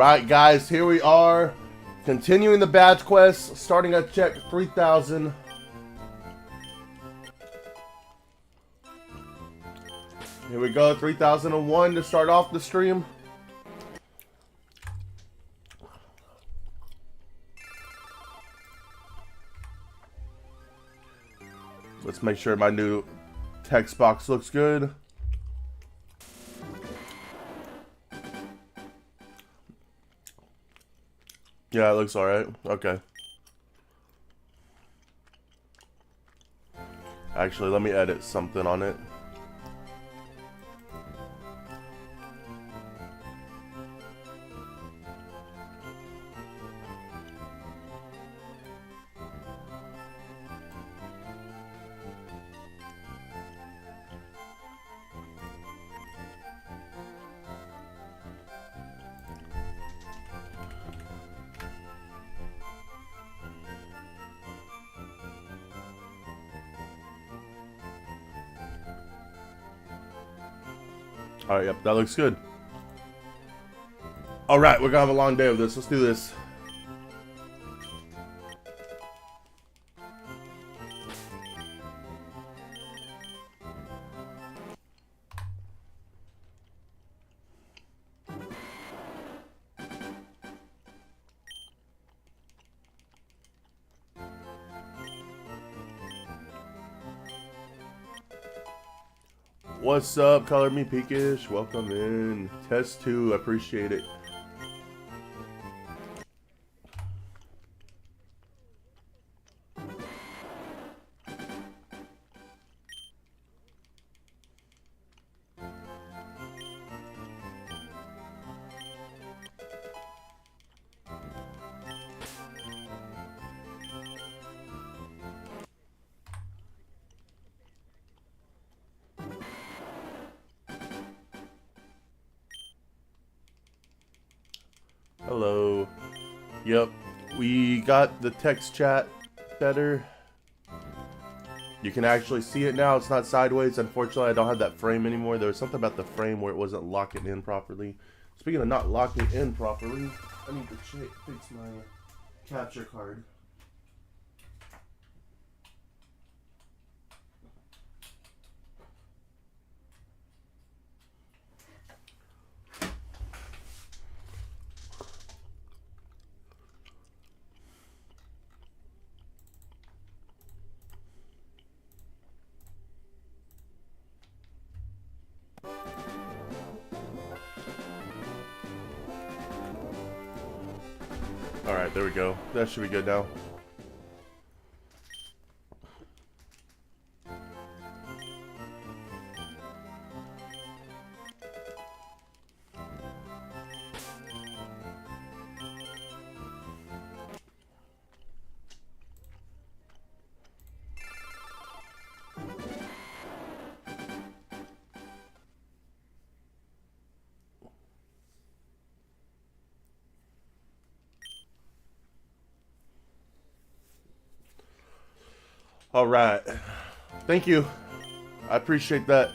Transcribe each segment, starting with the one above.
Alright guys, here we are. Continuing the badge quest, starting at check 3000. Here we go, 3001 to start off the stream. Let's make sure my new text box looks good. Yeah, it looks alright. Okay. Actually, let me edit something on it. Alright, yep, that looks good. Alright, we're gonna have a long day of this. Let's do this. What's up, Color Me Peakish? Welcome in. Test 2, appreciate it. Hello. Yep, we got the text chat better. You can actually see it now. It's not sideways. Unfortunately, I don't have that frame anymore. There was something about the frame where it wasn't locking in properly. Speaking of not locking in properly, I need to fix my capture card. Alright, there we go. That should be good now. All right. Thank you. I appreciate that.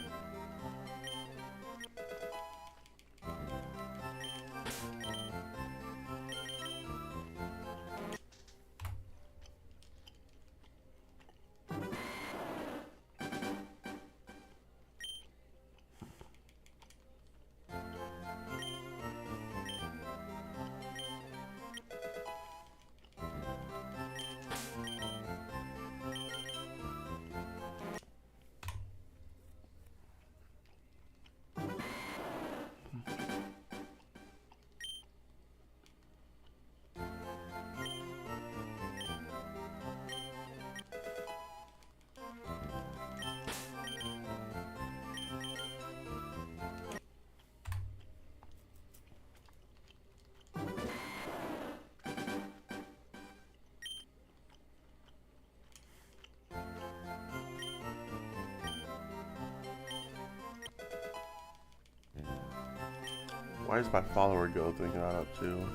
Why is my follower go thinking I'm up too?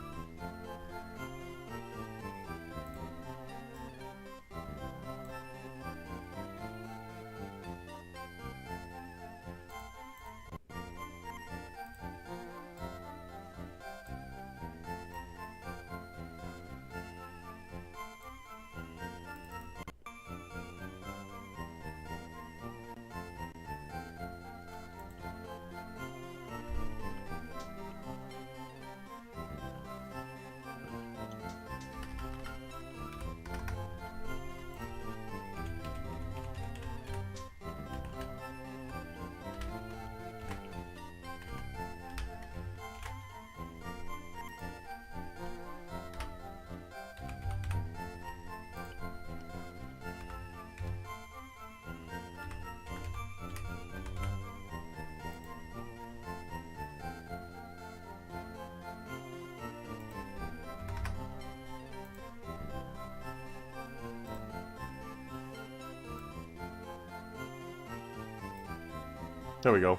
There we go.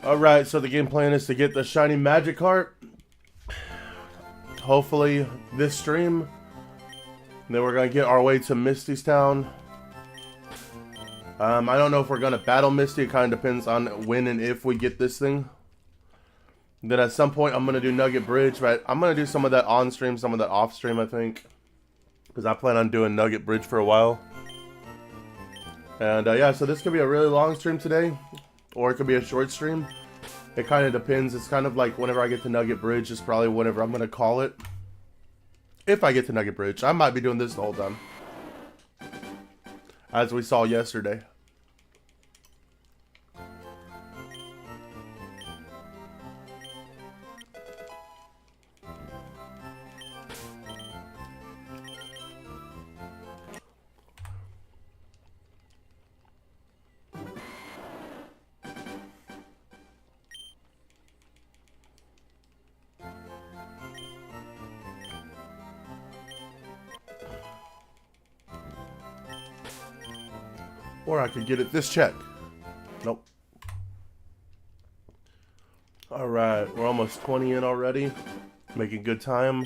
Alright, so the game plan is to get the shiny Magikarp. Hopefully this stream. And then we're going to get our way to Misty's town. I don't know if we're going to battle Misty. It kind of depends on when and if we get this thing. Then at some point I'm going to do Nugget Bridge. But I'm going to do some of that on stream, some of that off stream, I think. Because I plan on doing Nugget Bridge for a while. And yeah, so this could be a really long stream today. Or it could be a short stream. It kind of depends. It's kind of like whenever I get to Nugget Bridge is probably whenever I'm going to call it. If I get to Nugget Bridge. I might be doing this the whole time. As we saw yesterday. Or I could get it this check. Nope. Alright, we're almost 20 in already. Making good time.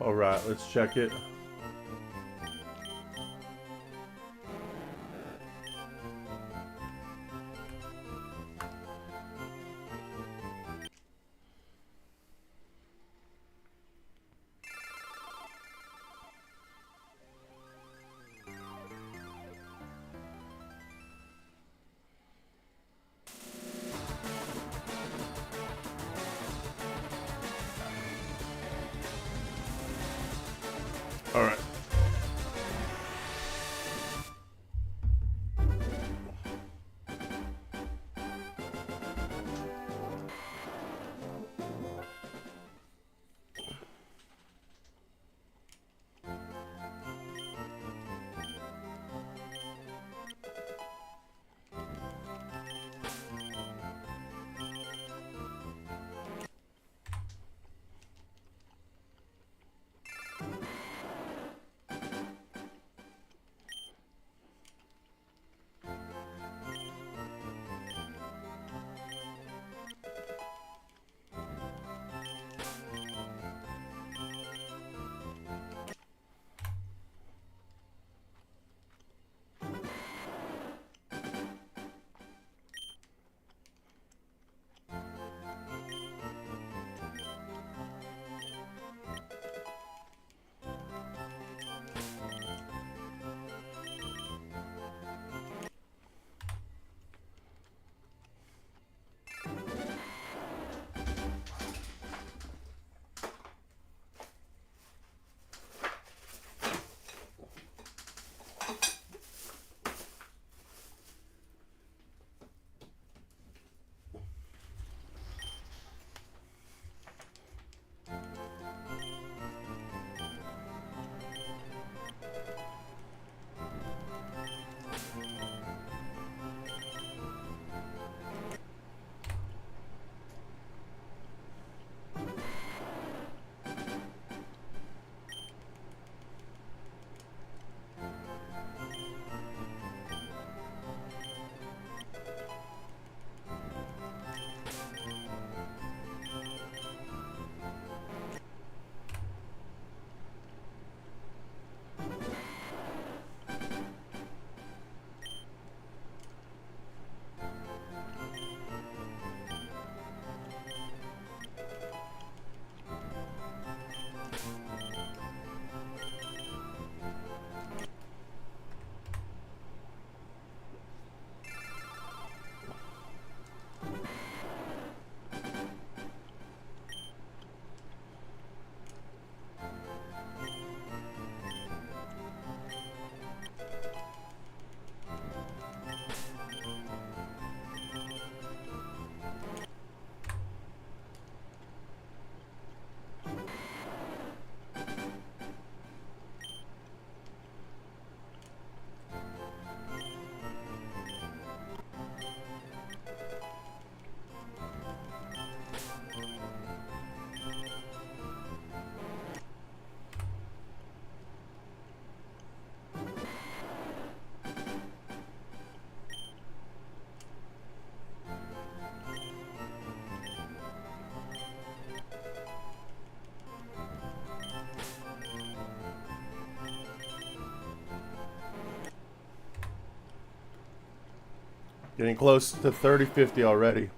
Alright, let's check it. Alright. Getting close to 30-50 already.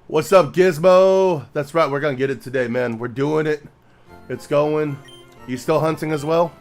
What's up, Gizmo? That's right, we're gonna get it today, man. We're doing it. It's going. You still hunting as well?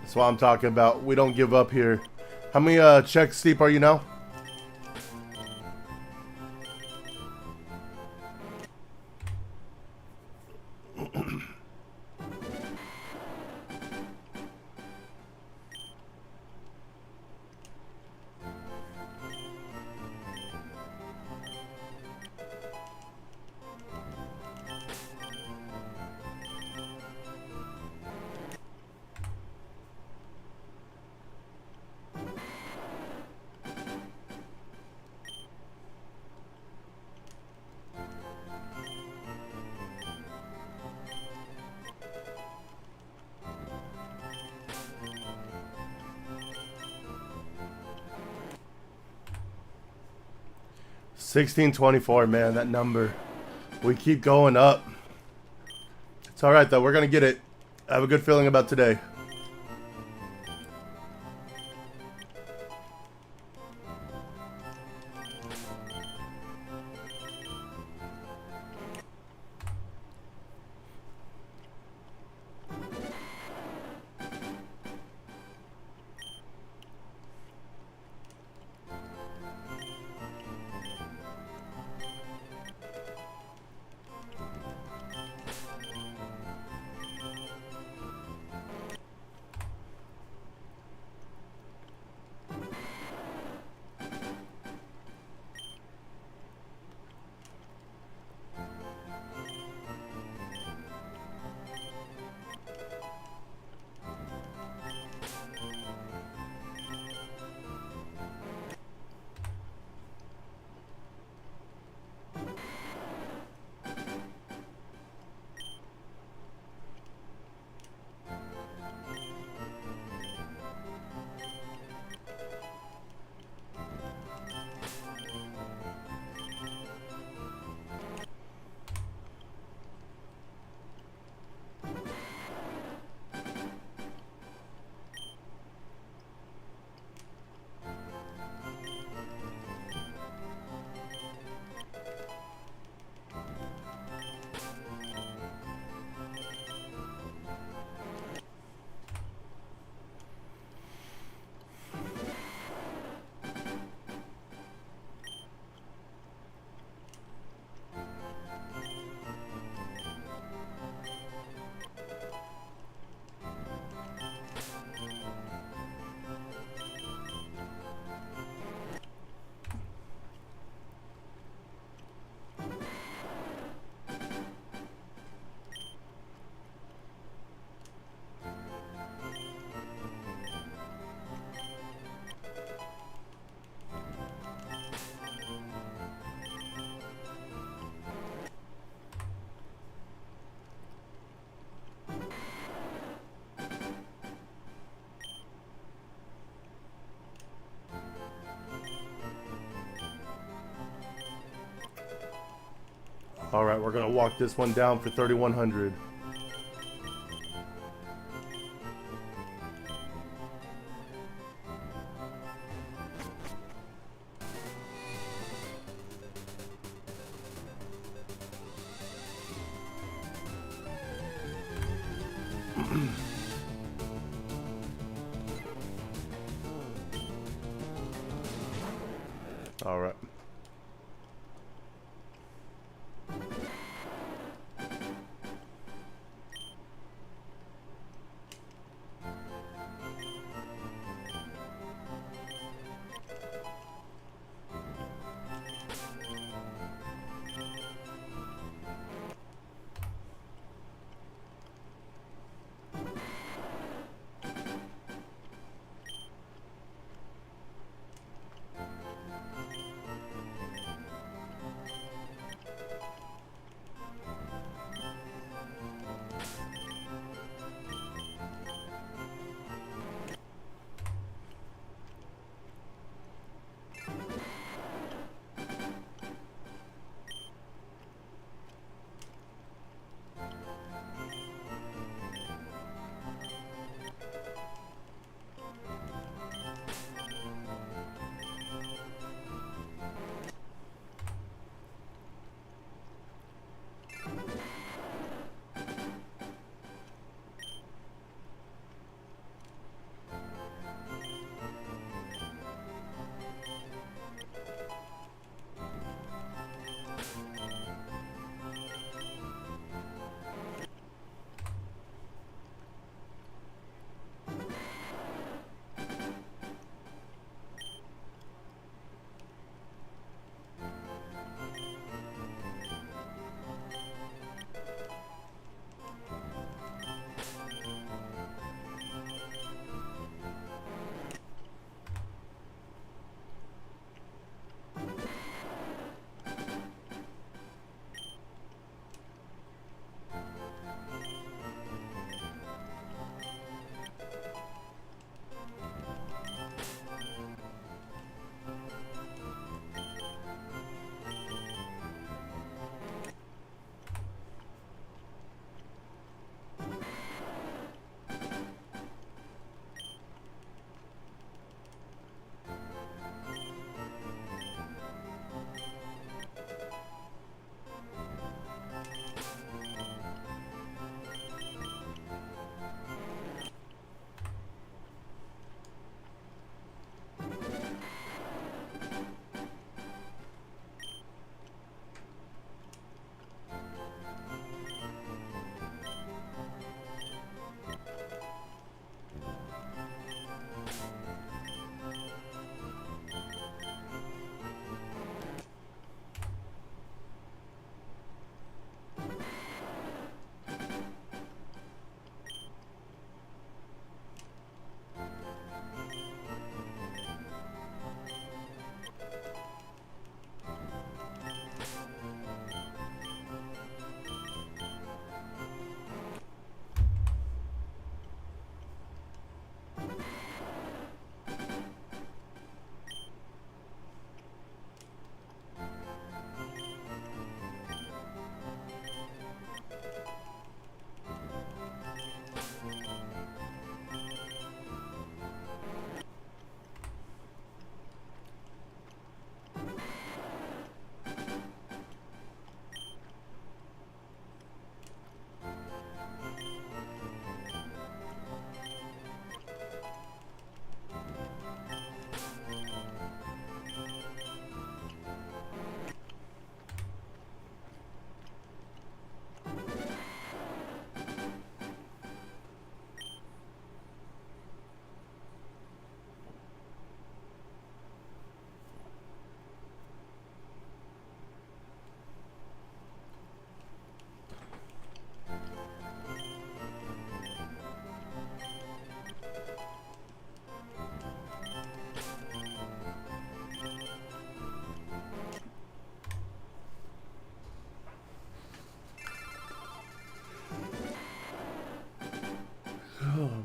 That's what I'm talking about. We don't give up here. How many checks deep are you now? $16.24, man, that number. We keep going up. It's alright though, we're gonna get it. I have a good feeling about today. Alright, we're gonna walk this one down for 3,100. Alright.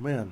man.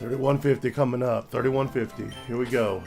3150 coming up. 3150. Here we go.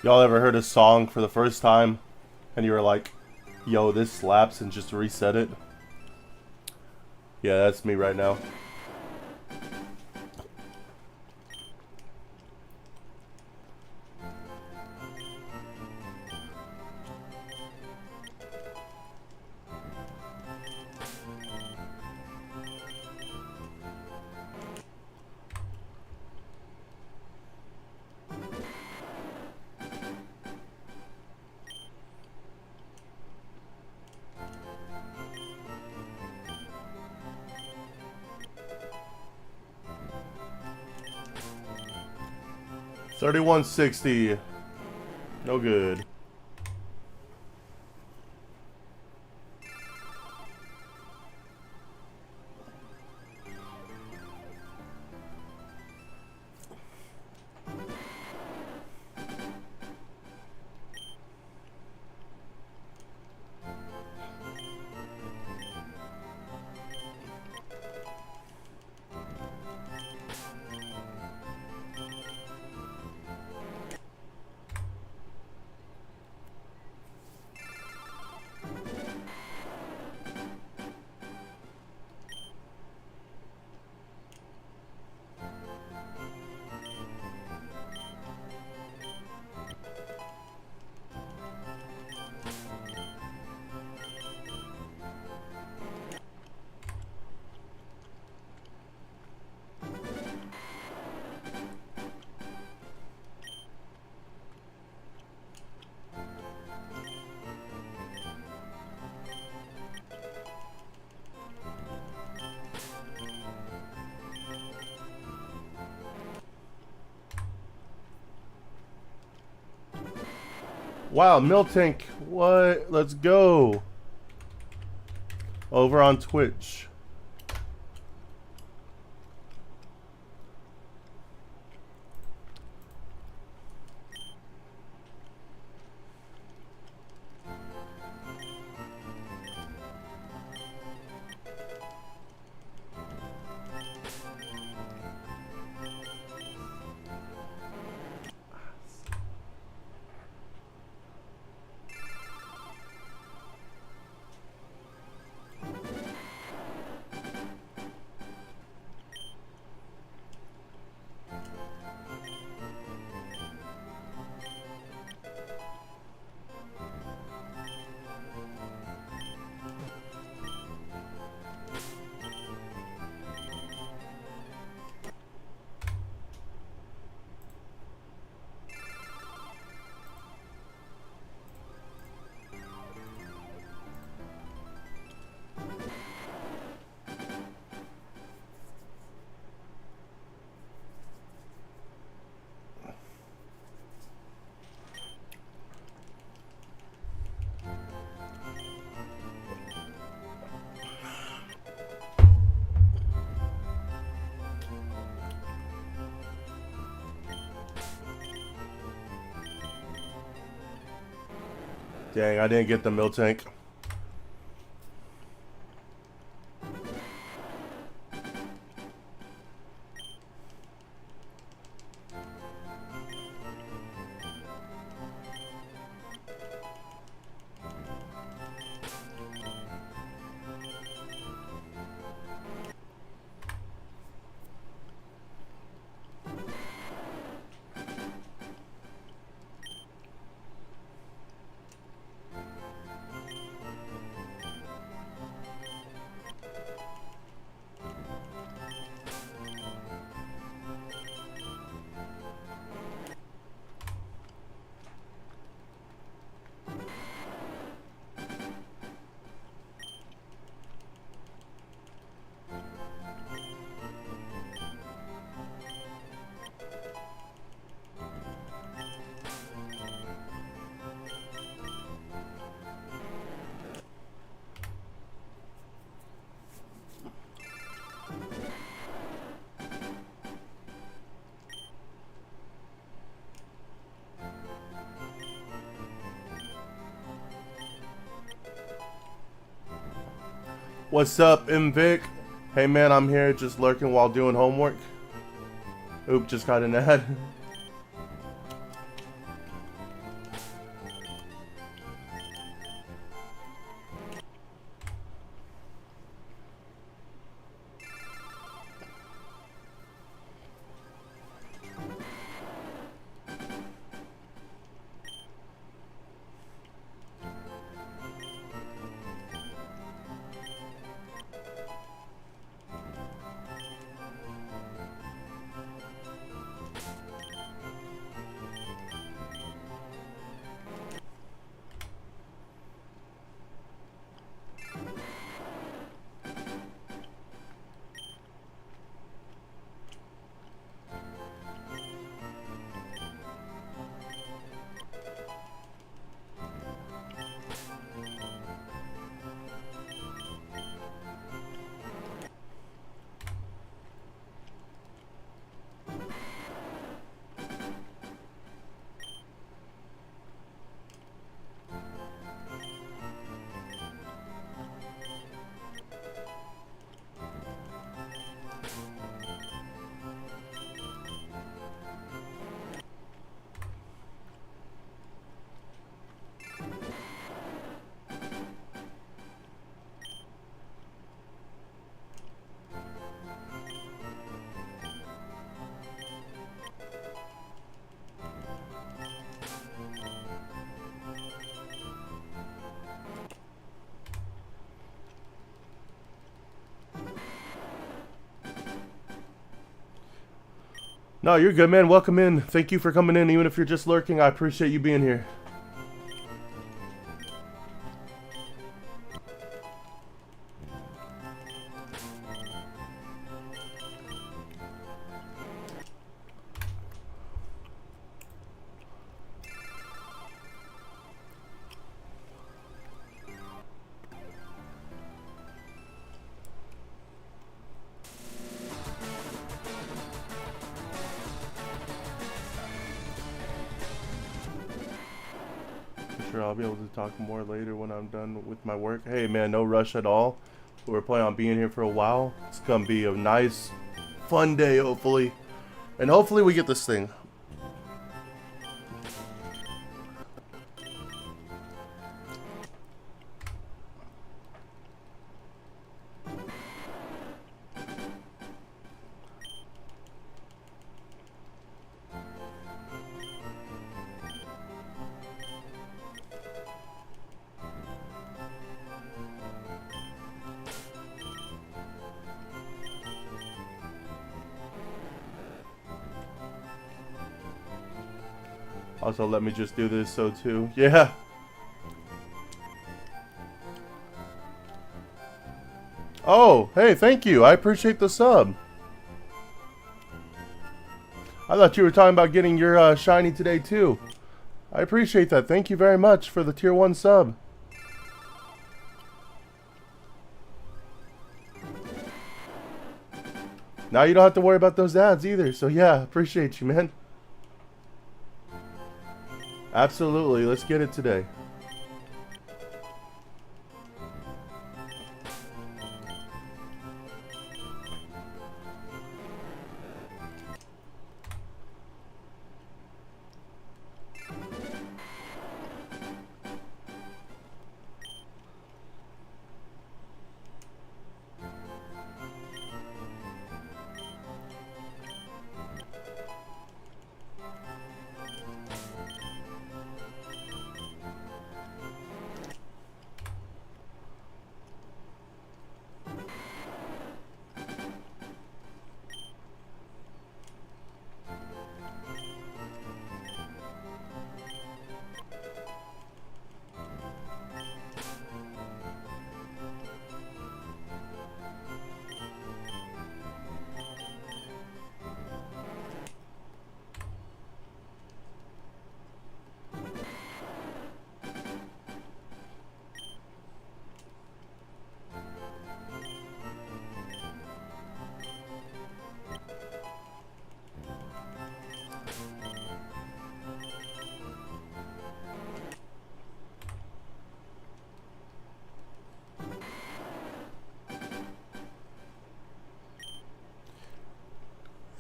Y'all ever heard a song for the first time and you were like, yo, this slaps, and just reset it? Yeah, that's me right now. $31.60. No good. Wow, Miltank. What? Let's go. Over on Twitch. Dang, I didn't get the Miltank. What's up, MVic? Hey man, I'm here just lurking while doing homework. Oop, just got an ad. No, you're good, man. Welcome in. Thank you for coming in, even if you're just lurking. I appreciate you being here. sure I'll be able to talk more later when I'm done with my work. Hey man, no rush at all. We're planning on being here for a while. It's gonna be a nice, fun day, hopefully. And hopefully we get this thing. Also, let me just do this so too. Yeah. Oh, hey, thank you. I appreciate the sub. I thought you were talking about getting your shiny today too. I appreciate that. Thank you very much for the tier 1 sub. Now you don't have to worry about those ads either. So yeah, appreciate you, man. Absolutely. Let's get it today.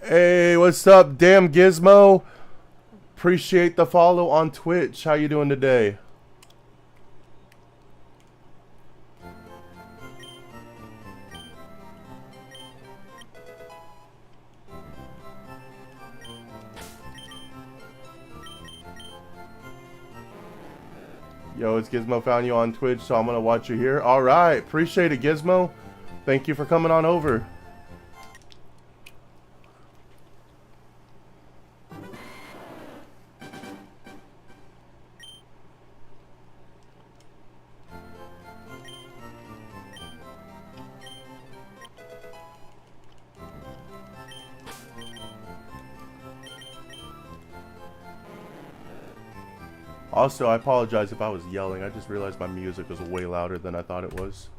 Hey, what's up, damn Gizmo? Appreciate the follow on Twitch. How you doing today? Yo, it's Gizmo, found you on Twitch, so I'm gonna watch you here. Alright, appreciate it, Gizmo. Thank you for coming on over. Also, I apologize if I was yelling. I just realized my music was way louder than I thought it was.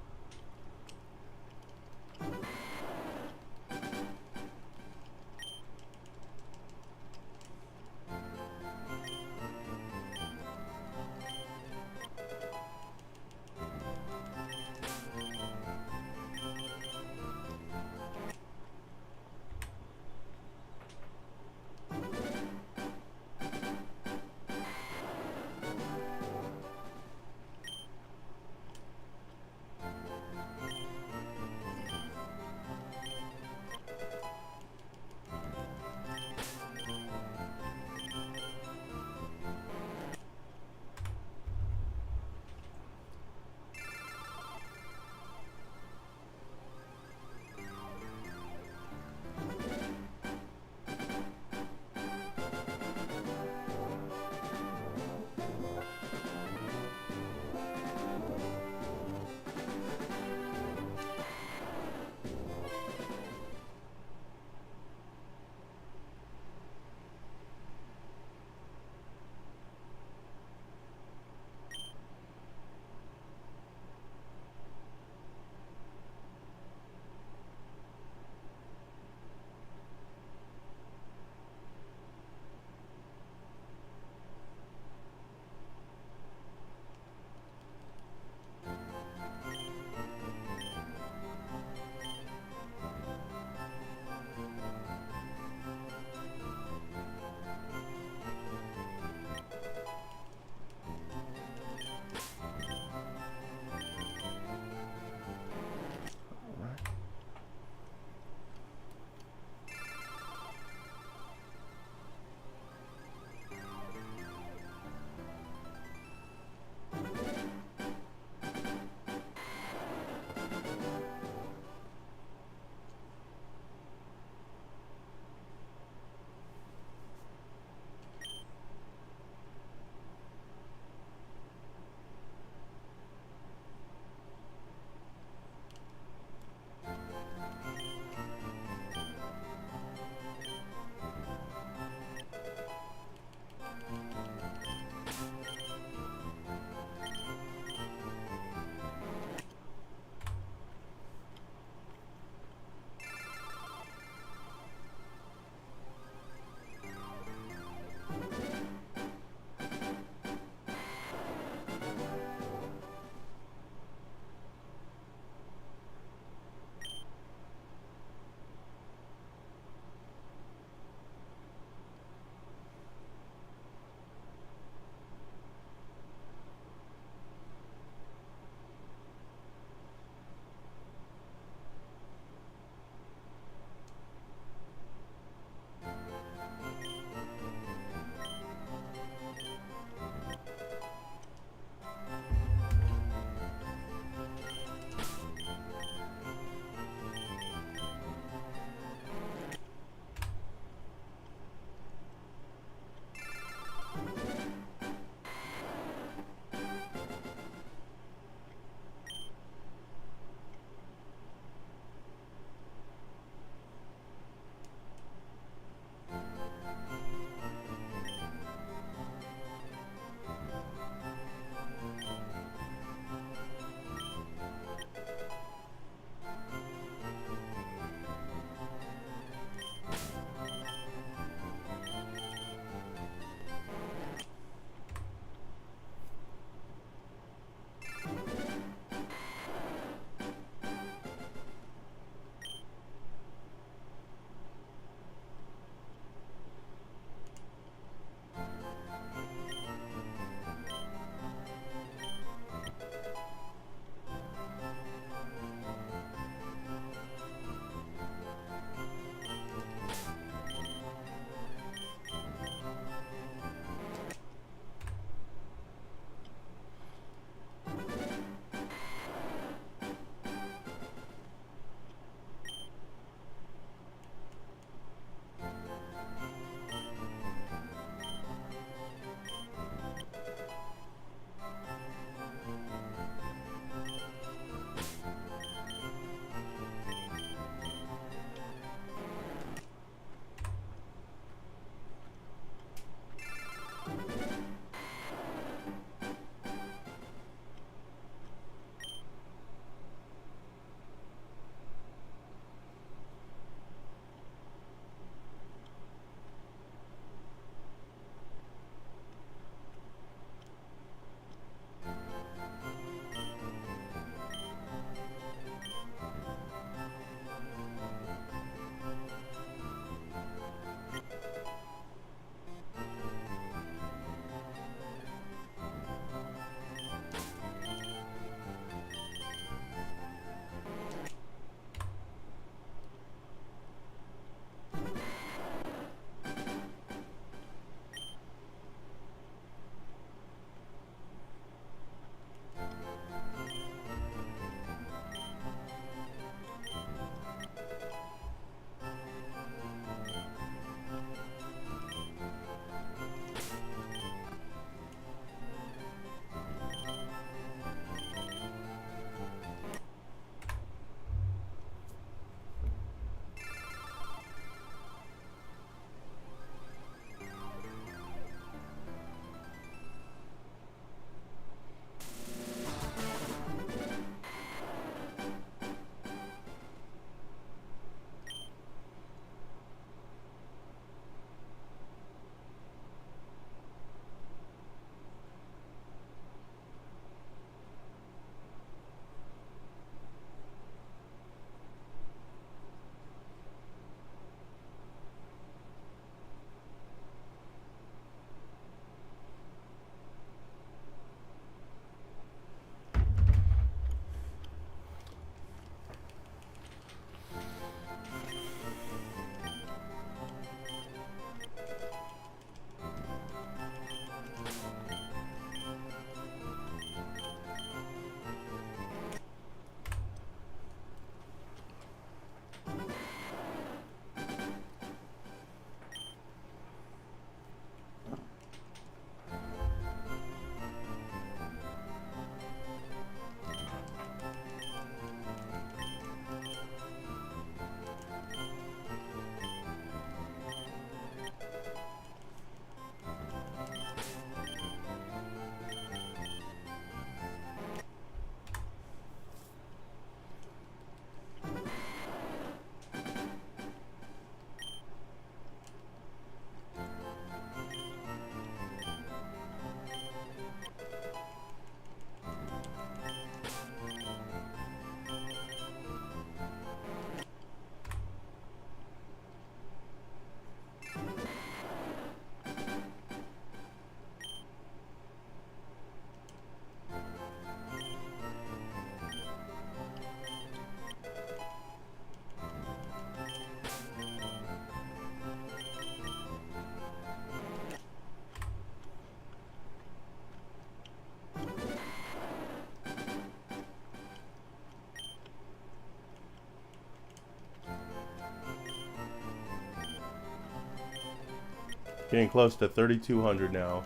Getting close to 3,200 now.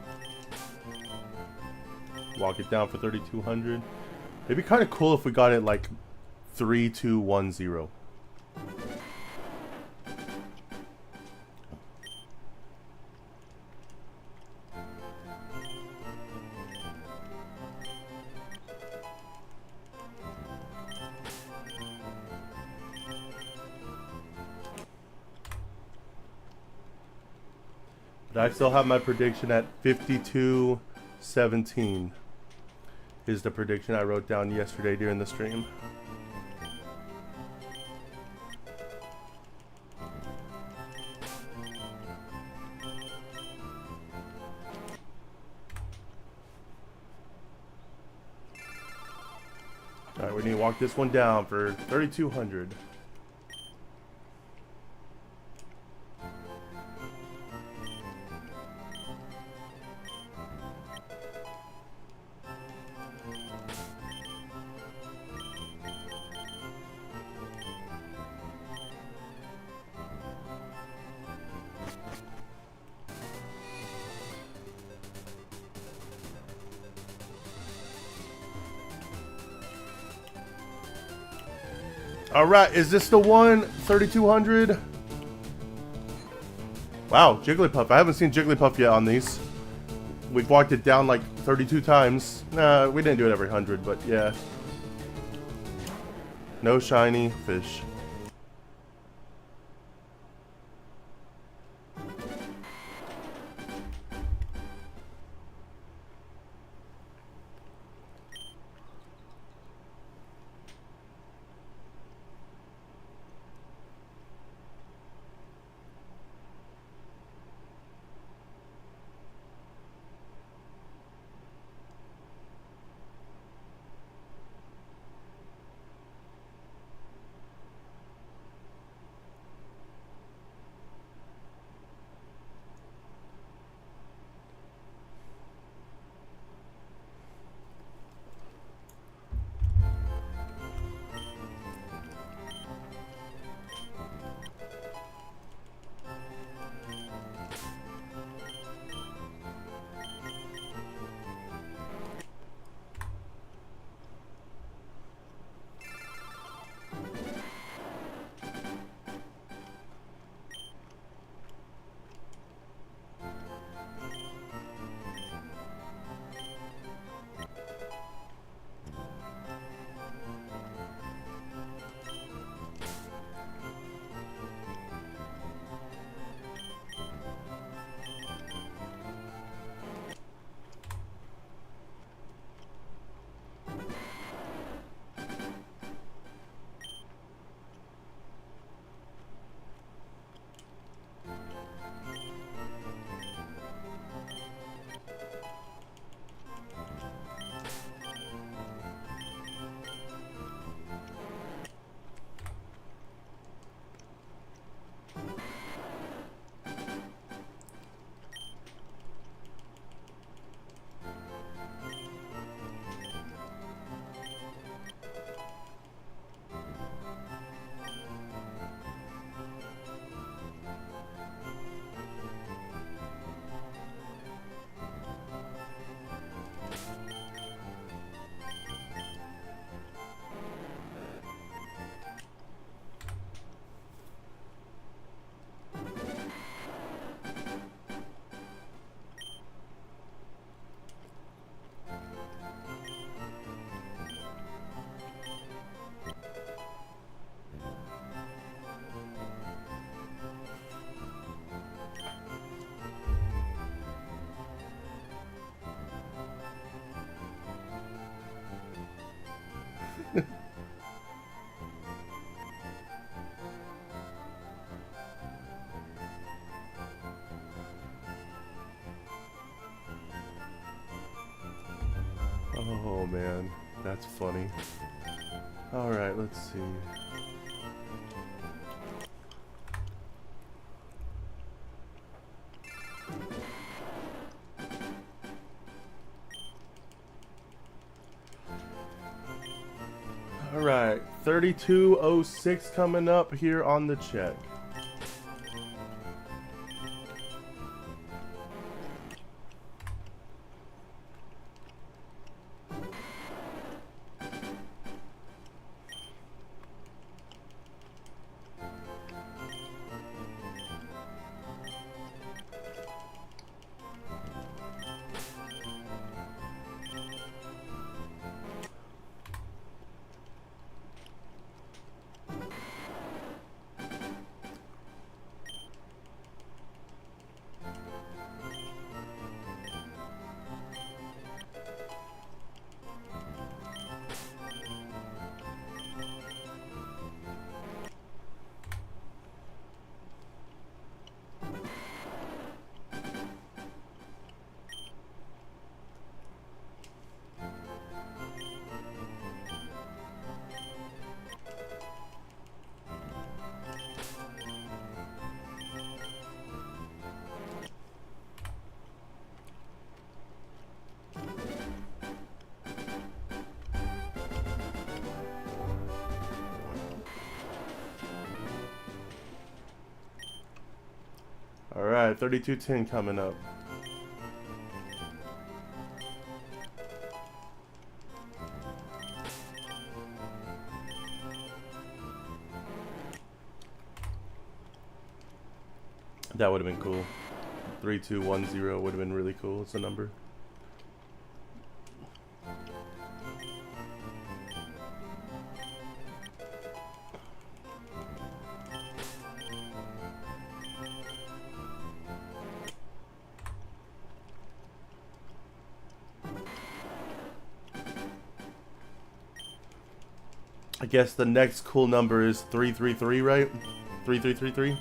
Walk it down for 3,200. It'd be kind of cool if we got it like 3,210. But I still have my prediction at 5217 is the prediction I wrote down yesterday during the stream. Alright, we need to walk this one down for 3,200. Alright, is this the one? 3,200? Wow, Jigglypuff. I haven't seen Jigglypuff yet on these. We've walked it down like 32 times. Nah, we didn't do it every 100, but yeah. No shiny fish. Oh man, that's funny. Alright, let's see. Alright, 3206 coming up here on the check. Alright, 3210 coming up. That would have been cool. 3210 would have been really cool. It's a number. I guess the next cool number is 333, right? 3333?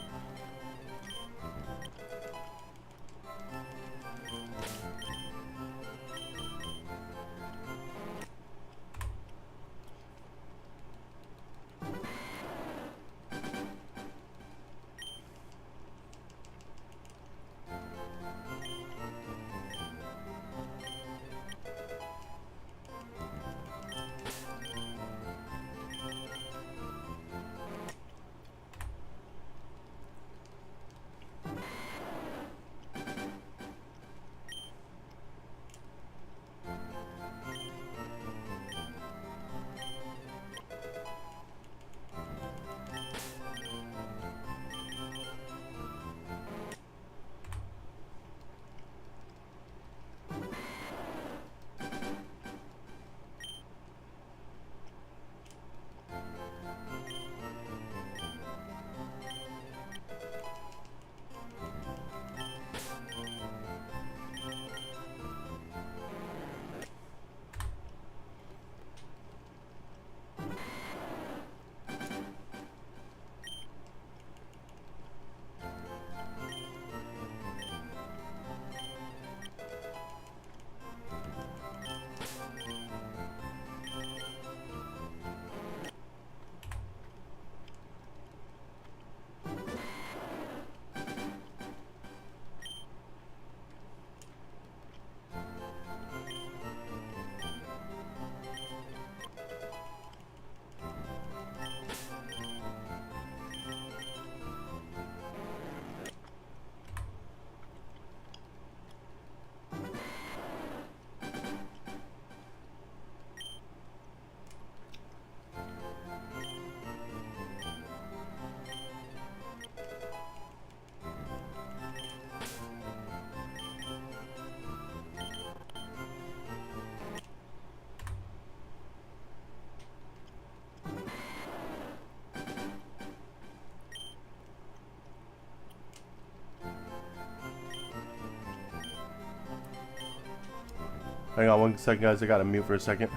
Hang on one second, guys. I gotta mute for a second.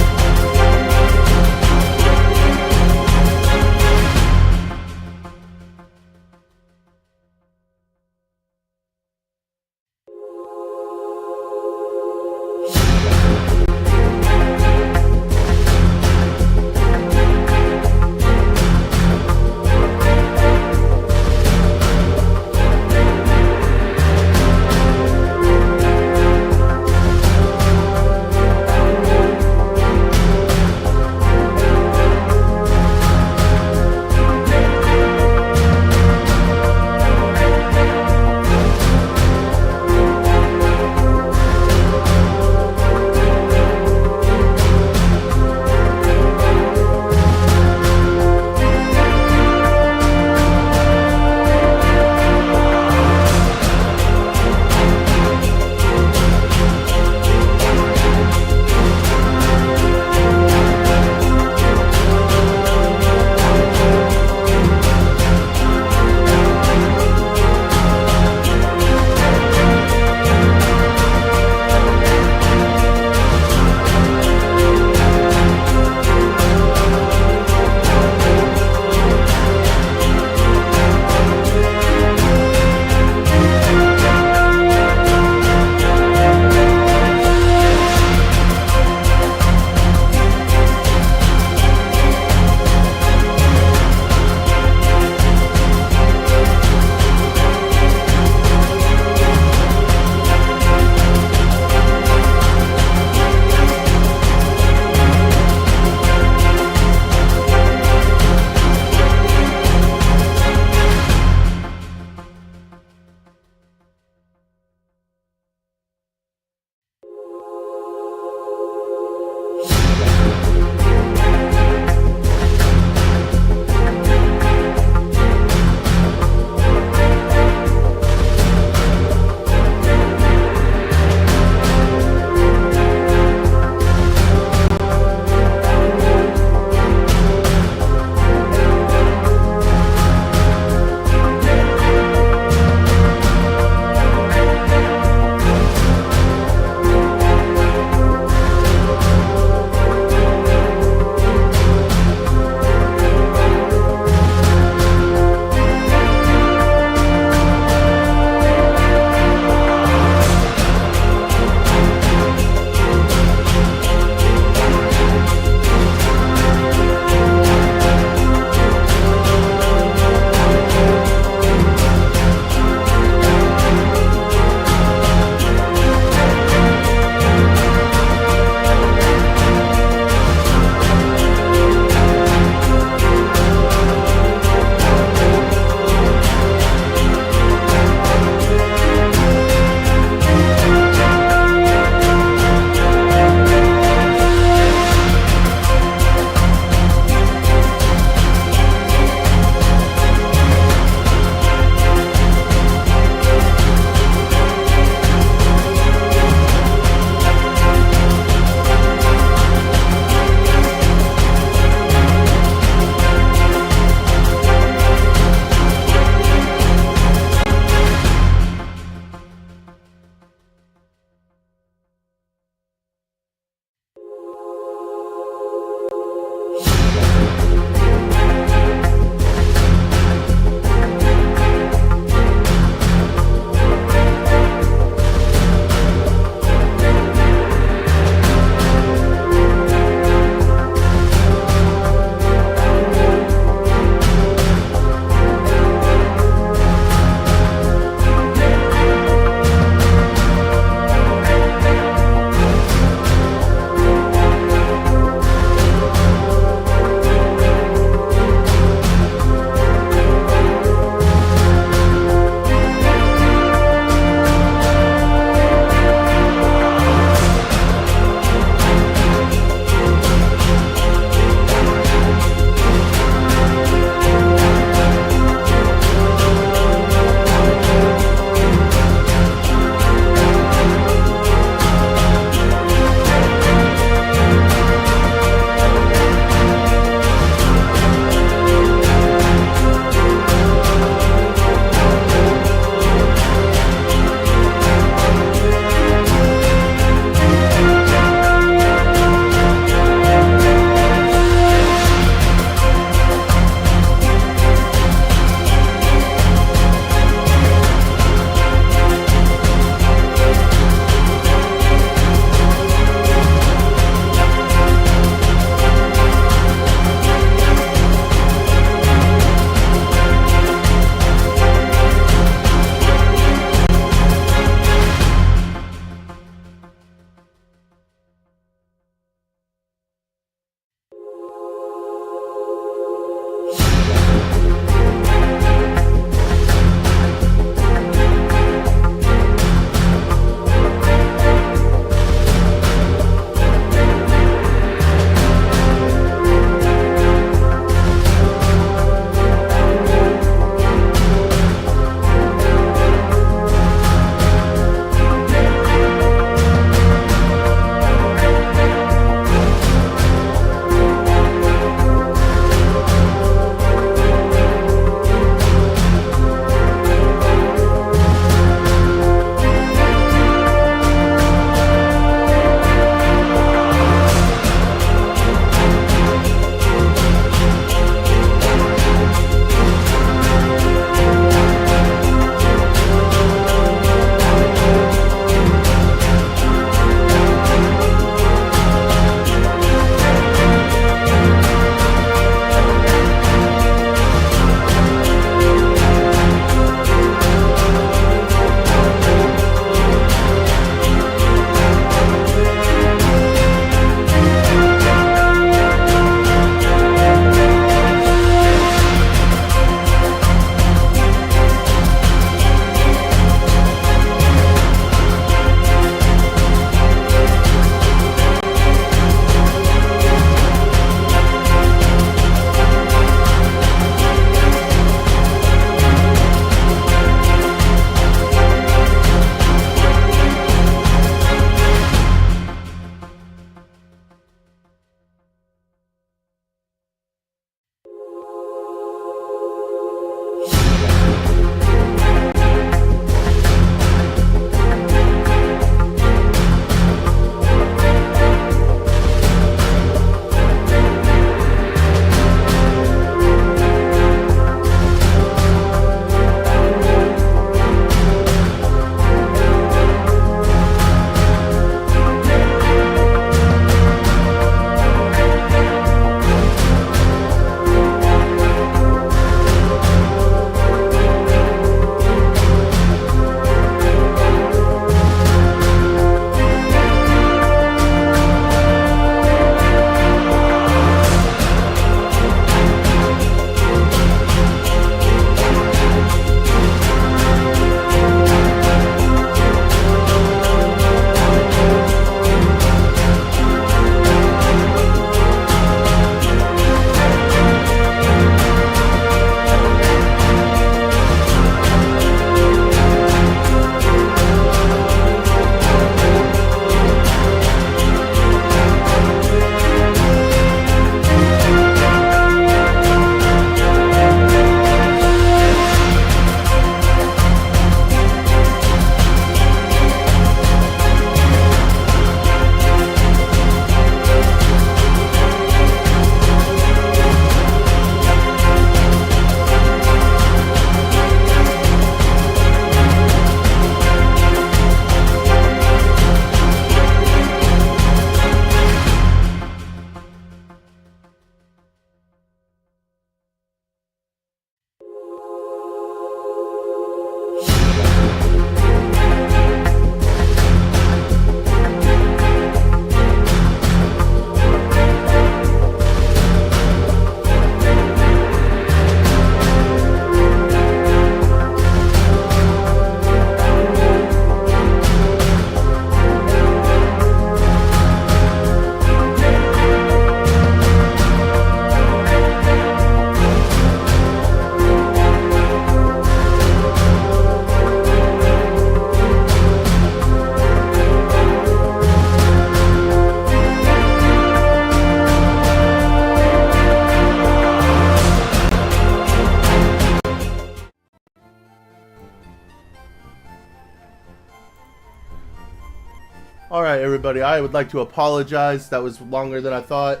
Alright, everybody, I would like to apologize. That was longer than I thought.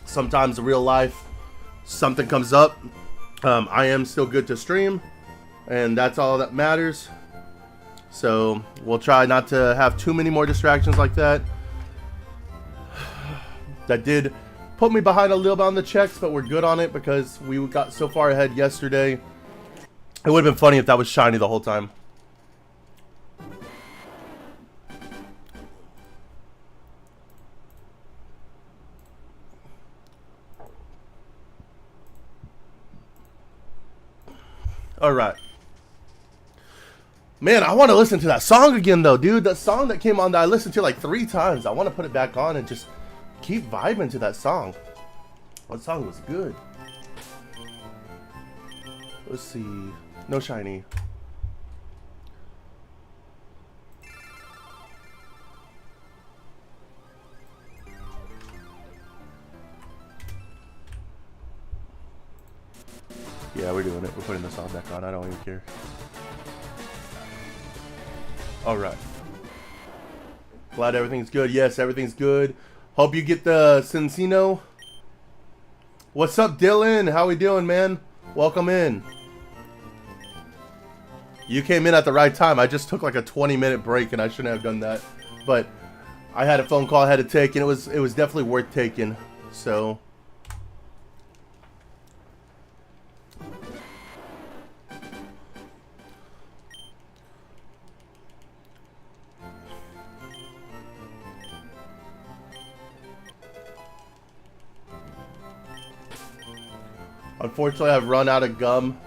Sometimes in real life, something comes up. I am still good to stream, and that's all that matters. So, we'll try not to have too many more distractions like that. That did put me behind a little bit on the checks, but we're good on it because we got so far ahead yesterday. It would have been funny if that was shiny the whole time. Alright. Man, I want to listen to that song again though, dude. That song that came on that I listened to like 3 times. I want to put it back on and just keep vibing to that song. That song was good. Let's see. No shiny. Yeah, we're doing it. We're putting the song back on. I don't even care. Alright. Glad everything's good. Yes, everything's good. Hope you get the Cincino. What's up, Dylan? How we doing, man? Welcome in. You came in at the right time. I just took like a 20-minute break and I shouldn't have done that. But I had a phone call I had to take and it was definitely worth taking. So unfortunately, I've run out of gum.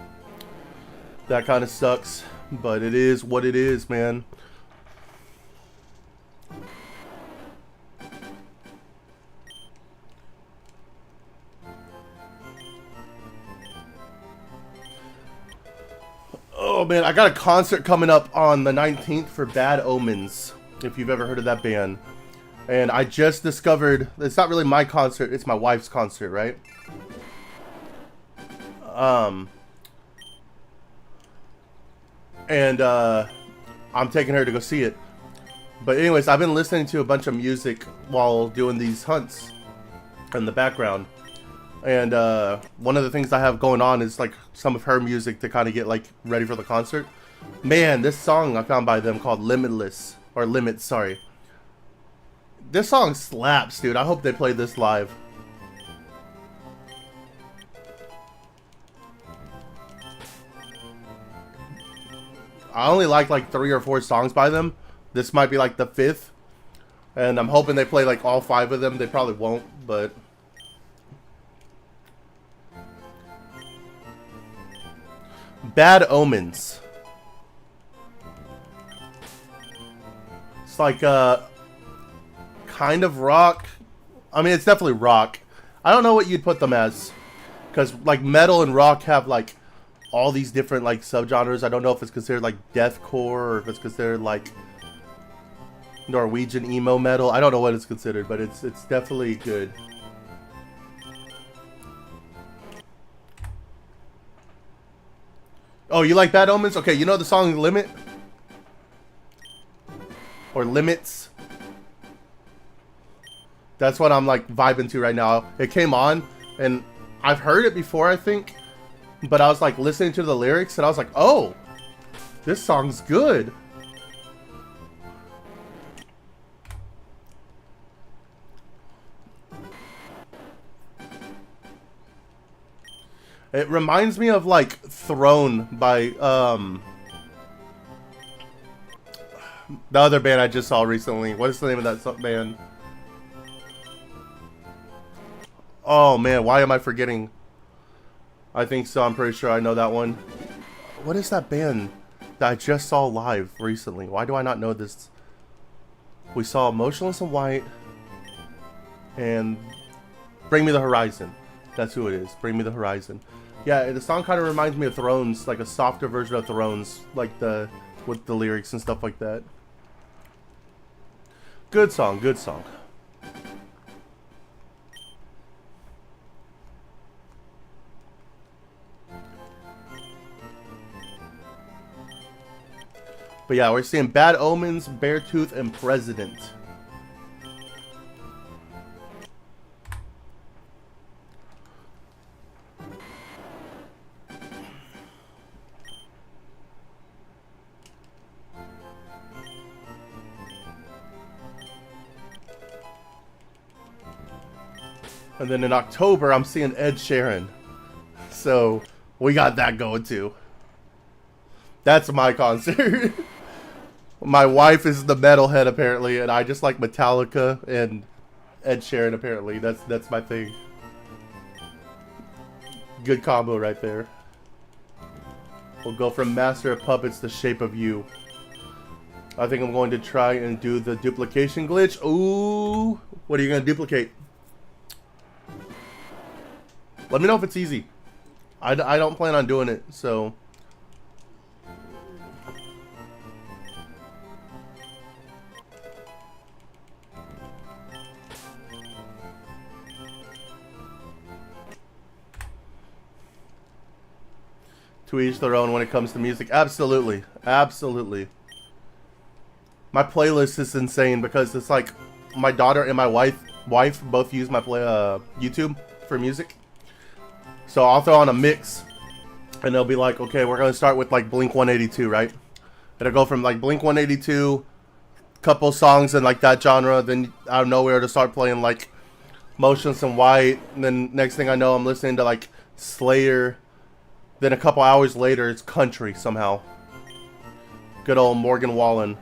That kind of sucks, but it is what it is, man. Oh, man, I got a concert coming up on the 19th for Bad Omens, if you've ever heard of that band. And I just discovered, it's not really my concert, it's my wife's concert, right? I'm taking her to go see it. But anyways, I've been listening to a bunch of music while doing these hunts in the background. And one of the things I have going on is like some of her music to kind of get like ready for the concert. Man, this song I found by them called Limitless, or Limits, sorry. This song slaps, dude. I hope they play this live. I only like 3 or 4 songs by them. This might be like the 5th. And I'm hoping they play like all 5 of them. They probably won't, but Bad Omens. It's like kind of rock. I mean, it's definitely rock. I don't know what you'd put them as, because like metal and rock have like all these different like subgenres. I don't know if it's considered like deathcore or if it's considered like Norwegian emo metal. I don't know what it's considered, but it's definitely good. Oh, you like Bad Omens? Okay, you know the song Limit? Or Limits? That's what I'm like vibing to right now. It came on and I've heard it before, I think. But I was like listening to the lyrics and I was like, oh, this song's good. It reminds me of like Throne by the other band I just saw recently. What is the name of that band? Oh man, why am I forgetting? I think so. I'm pretty sure I know that one. What is that band that I just saw live recently? Why do I not know this? We saw Motionless in White and Bring Me the Horizon. That's who it is. Bring Me the Horizon. Yeah, the song kind of reminds me of Thrones, like a softer version of Thrones, like with the lyrics and stuff like that. Good song, good song. But yeah, we're seeing Bad Omens, Beartooth, and President. And then in October, I'm seeing Ed Sheeran. So, we got that going too. That's my concert. My wife is the metalhead apparently, and I just like Metallica and Ed Sheeran apparently. That's my thing. Good combo right there. We'll go from Master of Puppets to Shape of You. I think I'm going to try and do the duplication glitch. Ooh, what are you going to duplicate? Let me know if it's easy. I don't plan on doing it, so... To each their own when it comes to music. Absolutely. Absolutely. My playlist is insane because it's like my daughter and my wife both use my YouTube for music. So I'll throw on a mix and they'll be like, okay, we're going to start with like Blink 182, right? It'll go from like Blink 182, couple songs in like that genre, then out of nowhere to start playing like Motionless in White. And then next thing I know, I'm listening to like Slayer. Then a couple hours later, it's country somehow. Good old Morgan Wallen.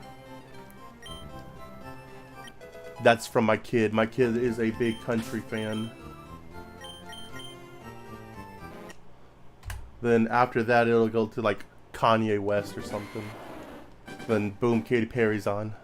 That's from my kid. My kid is a big country fan. Then after that, it'll go to like Kanye West or something. Then boom, Katy Perry's on.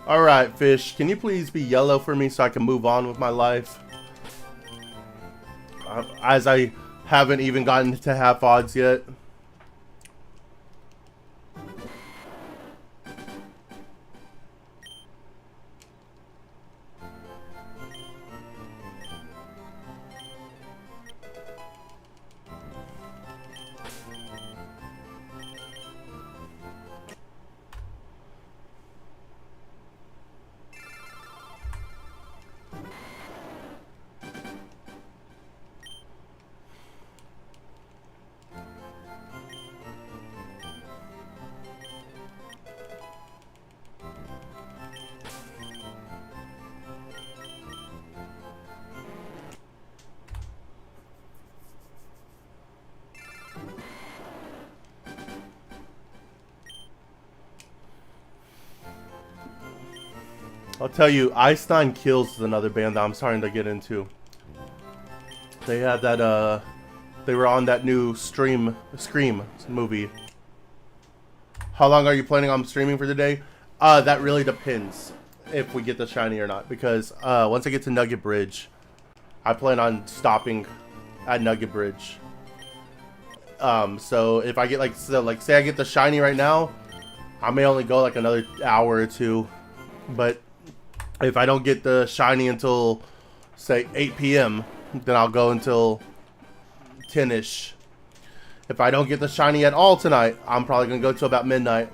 Alright, Fish, can you please be yellow for me so I can move on with my life? As I haven't even gotten to half odds yet. I'll tell you, Einstein Kills is another band that I'm starting to get into. They had that, they were on that new Scream movie. How long are you planning on streaming for today? That really depends if we get the shiny or not. Because, once I get to Nugget Bridge, I plan on stopping at Nugget Bridge. So if I get like say I get the shiny right now, I may only go like another hour or two. But if I don't get the shiny until, say, 8 p.m., then I'll go until 10-ish. If I don't get the shiny at all tonight, I'm probably going to go till about midnight.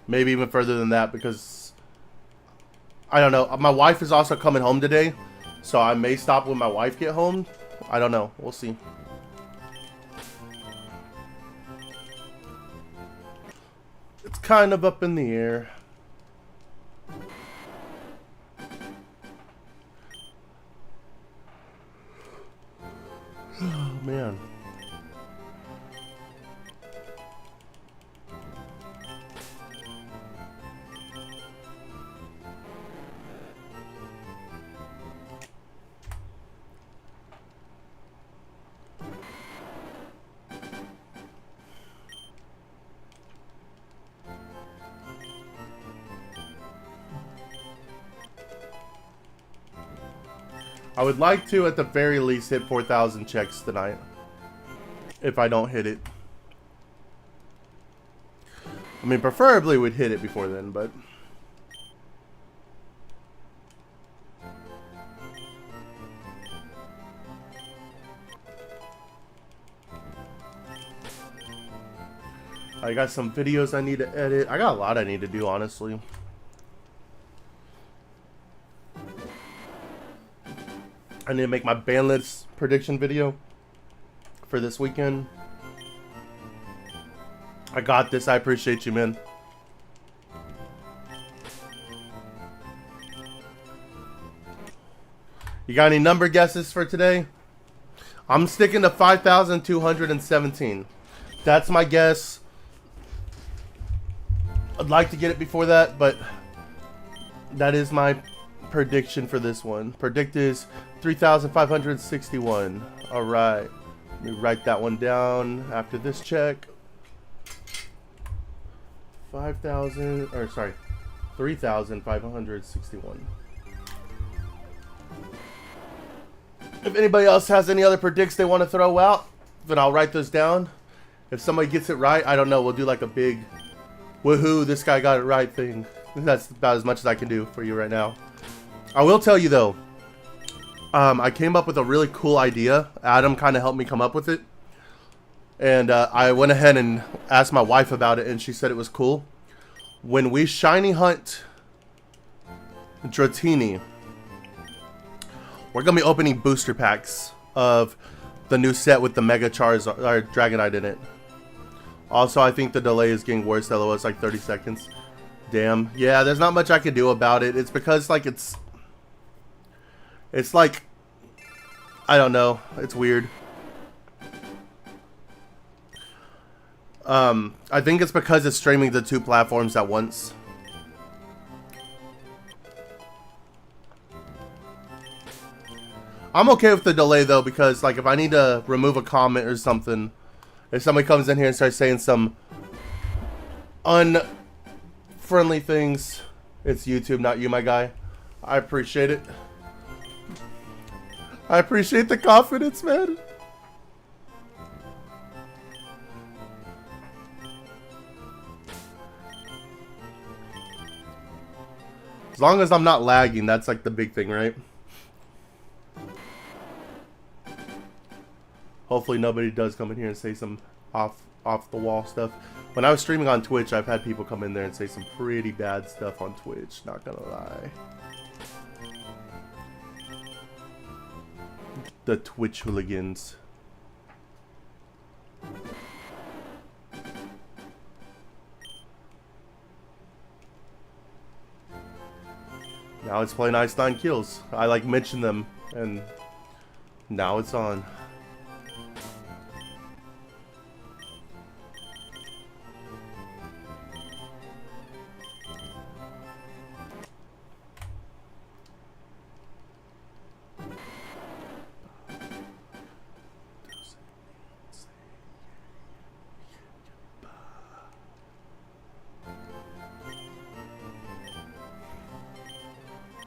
Maybe even further than that because, I don't know. My wife is also coming home today. So I may stop when my wife get home. I don't know. We'll see. It's kind of up in the air. Oh, man. I would like to, at the very least, hit 4,000 checks tonight. If I don't hit it. I mean, preferably we'd hit it before then, but... I got some videos I need to edit. I got a lot I need to do, honestly. I need to make my bandless prediction video for this weekend. I got this. I appreciate you, man. You got any number guesses for today? I'm sticking to 5,217. That's my guess. I'd like to get it before that, but that is my prediction for this one. Predict is 3,561. All right. Let me write that one down after this check. 3,561. If anybody else has any other predicts they want to throw out, then I'll write those down. If somebody gets it right, I don't know, we'll do like a big woohoo, this guy got it right thing. That's about as much as I can do for you right now. I will tell you though, I came up with a really cool idea. Adam kind of helped me come up with it. And I went ahead and asked my wife about it, and she said it was cool. When we shiny hunt Dratini, we're going to be opening booster packs of the new set with the Mega Charizard, or Dragonite in it. Also, I think the delay is getting worse, although it's like 30 seconds. Damn. Yeah, there's not much I can do about it. It's because, like, it's like, I don't know. It's weird. I think it's because it's streaming the two platforms at once. I'm okay with the delay though, because like if I need to remove a comment or something, if somebody comes in here and starts saying some unfriendly things, it's YouTube, not you, my guy. I appreciate it. I appreciate the confidence, man. As long as I'm not lagging, that's like the big thing, right? Hopefully nobody does come in here and say some off the wall stuff. When I was streaming on Twitch, I've had people come in there and say some pretty bad stuff on Twitch, not gonna lie. The Twitch hooligans. Now it's playing Ice 9 Kills. I like mentioned them, and now it's on.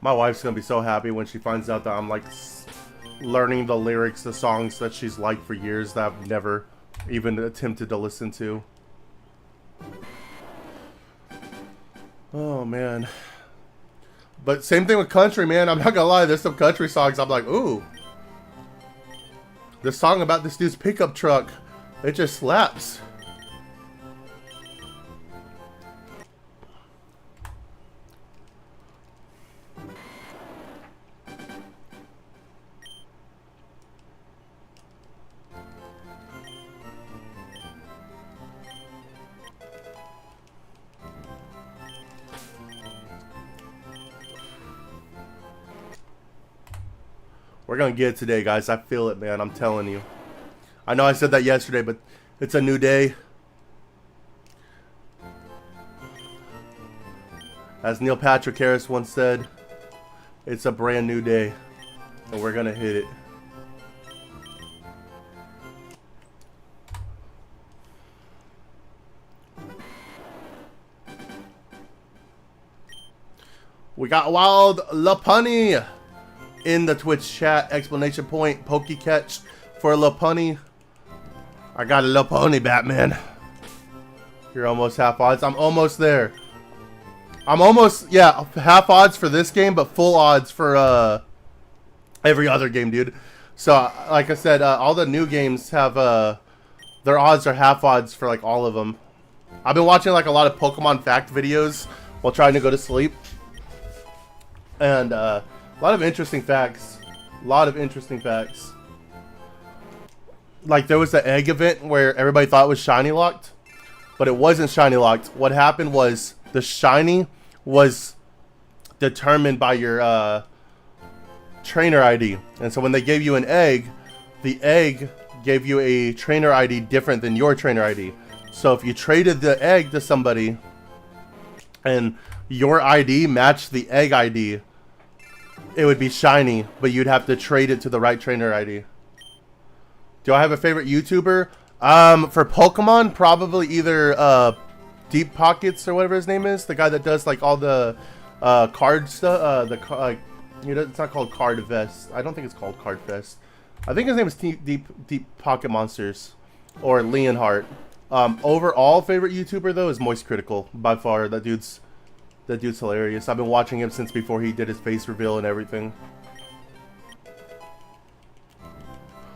My wife's gonna be so happy when she finds out that I'm like learning the lyrics to songs that she's liked for years that I've never even attempted to listen to. Oh man. But same thing with country, man. I'm not gonna lie, there's some country songs I'm like, ooh. This song about this dude's pickup truck, it just slaps. We're gonna get it today, guys. I feel it, man. I'm telling you. I know I said that yesterday, but it's a new day. As Neil Patrick Harris once said, it's a brand new day, and we're gonna hit it. We got Wild Lapani. in the Twitch chat, exclamation point, Pokecatch for a little pony. I got a little pony, Batman. You're almost half odds. I'm almost there. I'm almost, yeah, half odds for this game, but full odds for every other game, dude. So, like I said, all the new games have, their odds are half odds for, like, all of them. I've been watching, like, a lot of Pokemon fact videos while trying to go to sleep. And, a lot of interesting facts. A lot of interesting facts. Like, there was the egg event where everybody thought it was shiny locked, but it wasn't shiny locked. What happened was the shiny was determined by your trainer ID. And so when they gave you an egg, the egg gave you a trainer ID different than your trainer ID. So if you traded the egg to somebody and your ID matched the egg ID, it would be shiny, but you'd have to trade it to the right trainer ID. Do I have a favorite YouTuber? For Pokemon, probably either Deep Pockets or whatever his name is, the guy that does like all the card stuff. It's not called Card Fest. I don't think it's called Card Fest. I think his name is Deep Pocket Monsters or Leonhardt. Overall favorite YouTuber though is Moist Critical by far. That dude's hilarious. I've been watching him since before he did his face reveal and everything.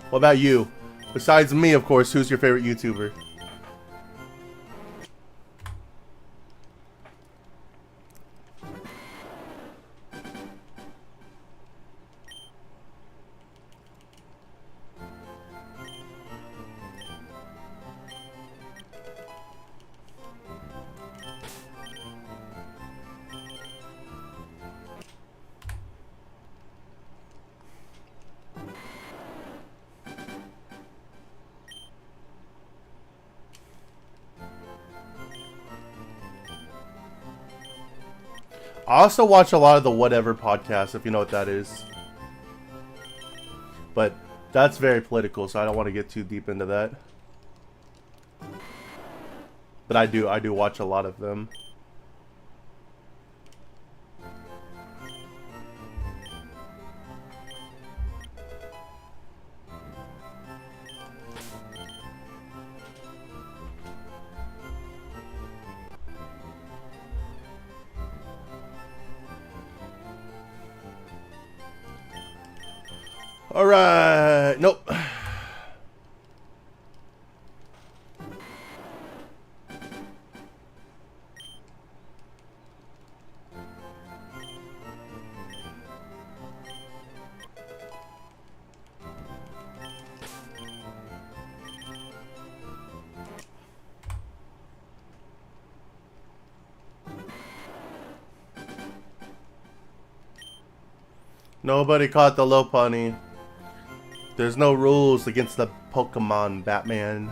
What about you? Besides me, of course, who's your favorite YouTuber? I also watch a lot of the Whatever podcast, if you know what that is. But that's very political, so I don't want to get too deep into that. But I do watch a lot of them. Alright, nope. Nobody caught the Lopunny. There's no rules against the Pokemon, Batman.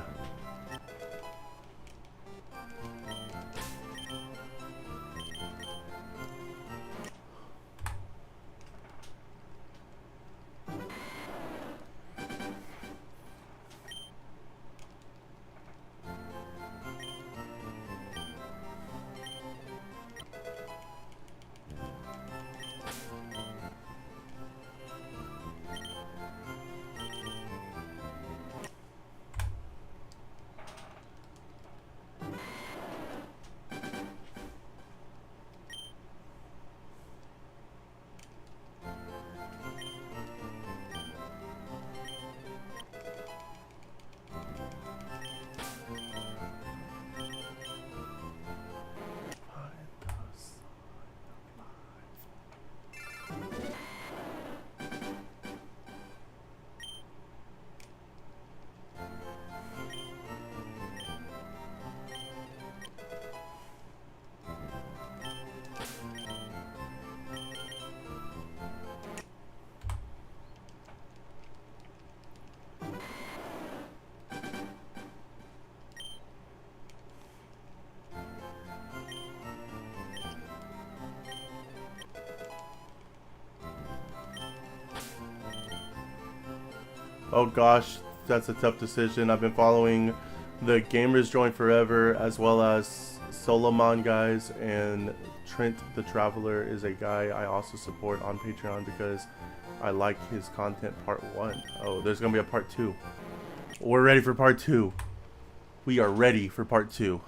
Oh gosh, that's a tough decision. I've been following the Gamers Join Forever as well as Solomon guys, and Trent the Traveler is a guy I also support on Patreon because I like his content part 1. Oh, there's gonna be a part 2. We're ready for part 2. We are ready for part 2.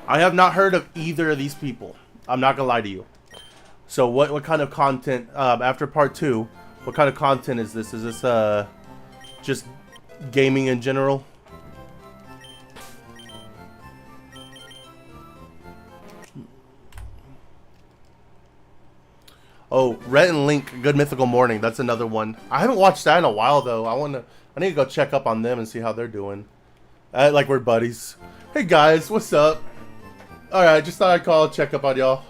I have not heard of either of these people. I'm not gonna lie to you. So what kind of content, after part 2, what kind of content is this? Is this just gaming in general? Oh, Rhett and Link, Good Mythical Morning. That's another one. I haven't watched that in a while though. I need to go check up on them and see how they're doing. Like we're buddies. Hey guys, what's up? All right, just thought I'd call, check up on y'all.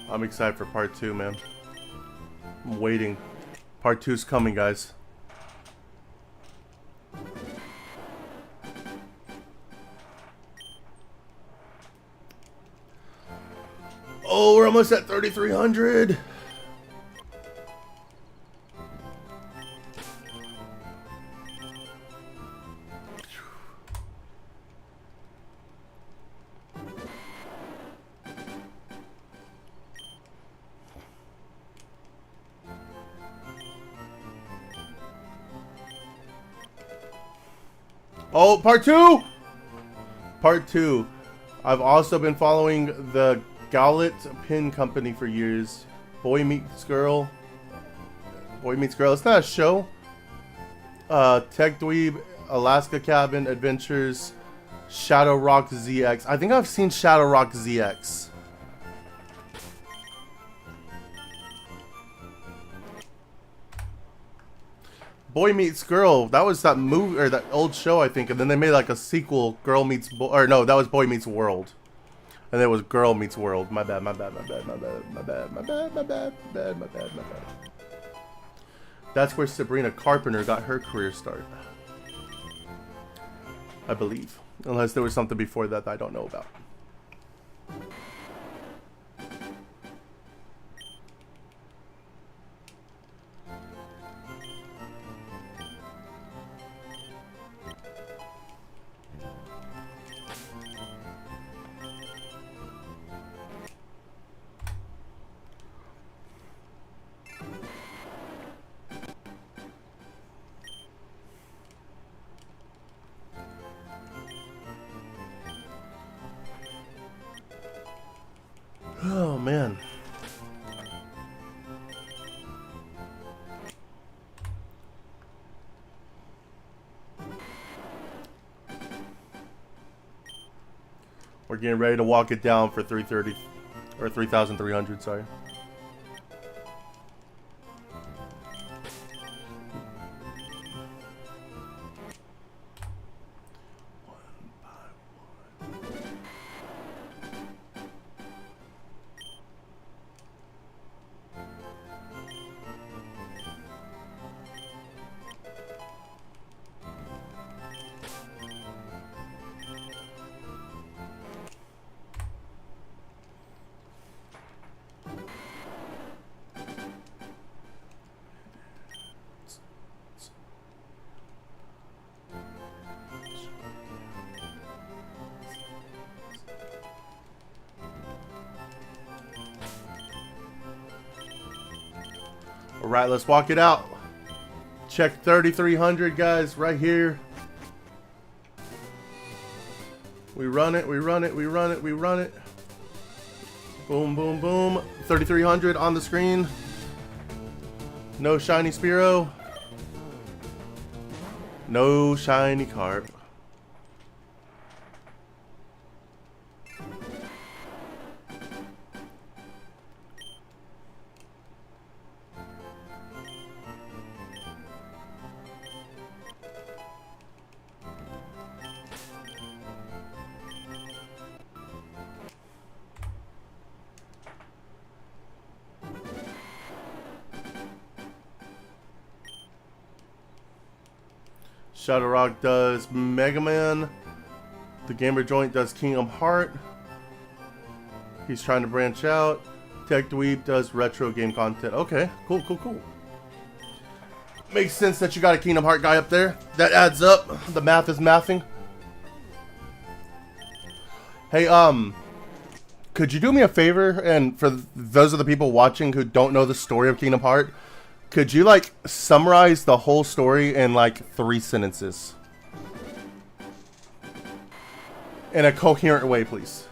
I'm excited for part 2, man. I'm waiting. Part 2's coming, guys. Oh, we're almost at 3,300. Oh, part 2! Part 2. I've also been following the Gowlet Pin Company for years. Boy Meets Girl. Boy Meets Girl. It's not a show. Tech Dweeb, Alaska Cabin, Adventures, Shadow Rock ZX. I think I've seen Shadow Rock ZX. Boy Meets Girl, that was that movie or that old show, I think, and then they made like a sequel, Girl Meets Boy, or no, that was Boy Meets World, and then it was Girl Meets World. My bad, my bad, my bad, my bad, my bad, my bad, my bad, my bad, my bad, my bad. That's where Sabrina Carpenter got her career start, I believe, unless there was something before that I don't know about. Oh man. We're getting ready to walk it down for 330 or 3,300, sorry. Alright, let's walk it out. Check 3,300, guys, right here. We run it, we run it, we run it, we run it. Boom, boom, boom. 3,300 on the screen. No shiny Spearow. No shiny Carp. Shadow Rock does Mega Man. The Gamer Joint does Kingdom Heart. He's trying to branch out. Tech Dweeb does retro game content. Okay, cool, cool, cool. Makes sense that you got a Kingdom Heart guy up there. That adds up. The math is mathing. Hey, could you do me a favor? And for those of the people watching who don't know the story of Kingdom Heart, could you, like, summarize the whole story in, like, 3 sentences? In a coherent way, please.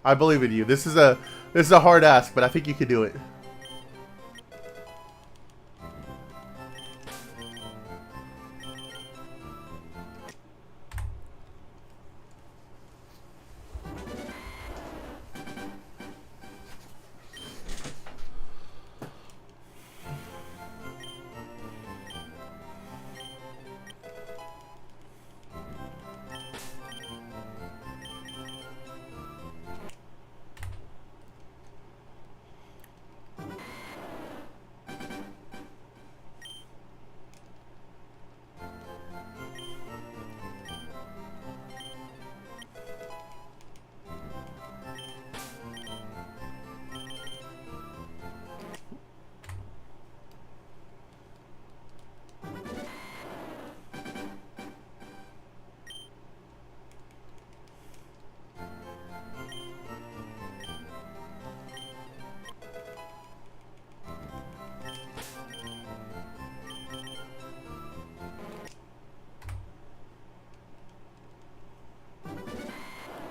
I believe in you. This is a hard ask, but I think you could do it.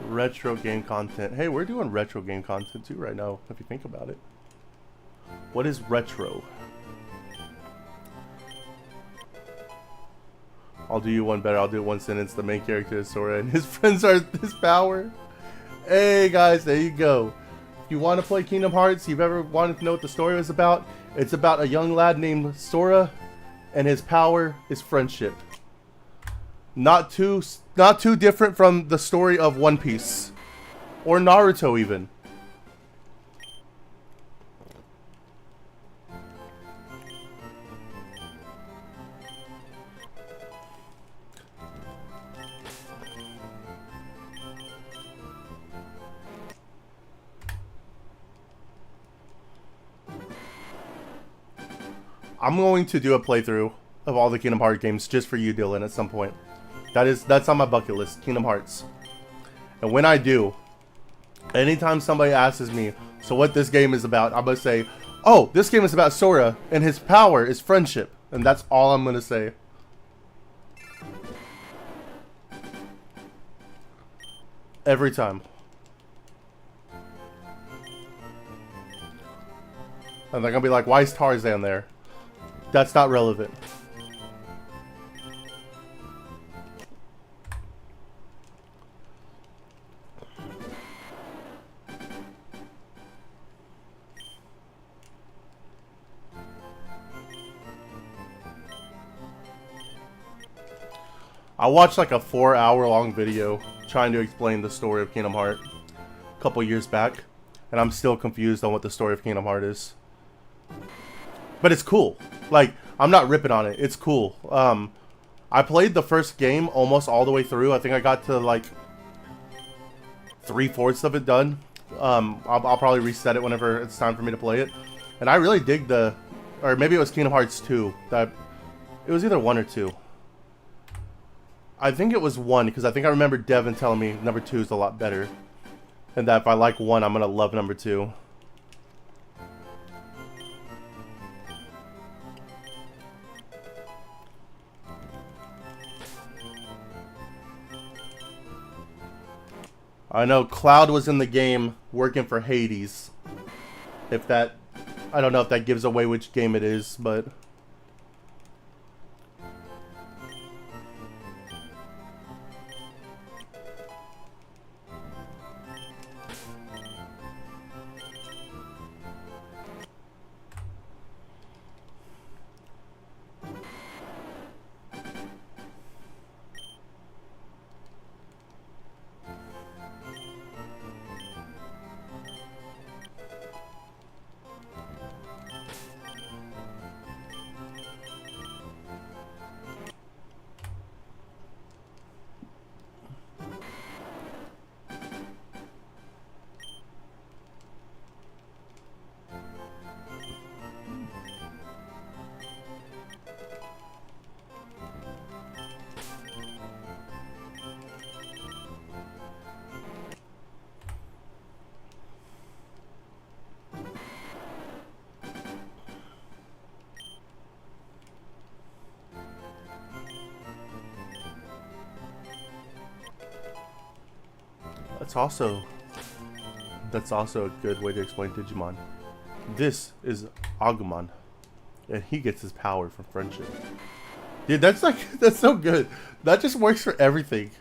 Retro game content. Hey, we're doing retro game content too right now, if you think about it. What is retro? I'll do you one better. I'll do it one sentence. The main character is Sora and his friends are his power. Hey guys, there you go. If you want to play Kingdom Hearts, you've ever wanted to know what the story was about, it's about a young lad named Sora and his power is friendship. Not too different from the story of One Piece or Naruto even. I'm going to do a playthrough of all the Kingdom Hearts games just for you, Dylan, at some point. That's on my bucket list, Kingdom Hearts. And when I do, anytime somebody asks me, so what this game is about, I'm going to say, oh, this game is about Sora, and his power is friendship. And that's all I'm going to say. Every time. And they're going to be like, why is Tarzan there? That's not relevant. I watched like a 4-hour long video trying to explain the story of Kingdom Hearts a couple years back, and I'm still confused on what the story of Kingdom Hearts is. But it's cool. Like, I'm not ripping on it. It's cool. I played the first game almost all the way through. I think I got to like 3/4 of it done. I'll probably reset it whenever it's time for me to play it. And I really dig or maybe it was Kingdom Hearts 2. It was either 1 or 2. I think it was 1 because I think I remember Devin telling me number 2 is a lot better. And that if I like 1, I'm going to love number 2. I know Cloud was in the game working for Hades. If that... I don't know if that gives away which game it is, but... That's also a good way to explain Digimon. This is Agumon, and he gets his power from friendship. Dude, that's so good. That just works for everything.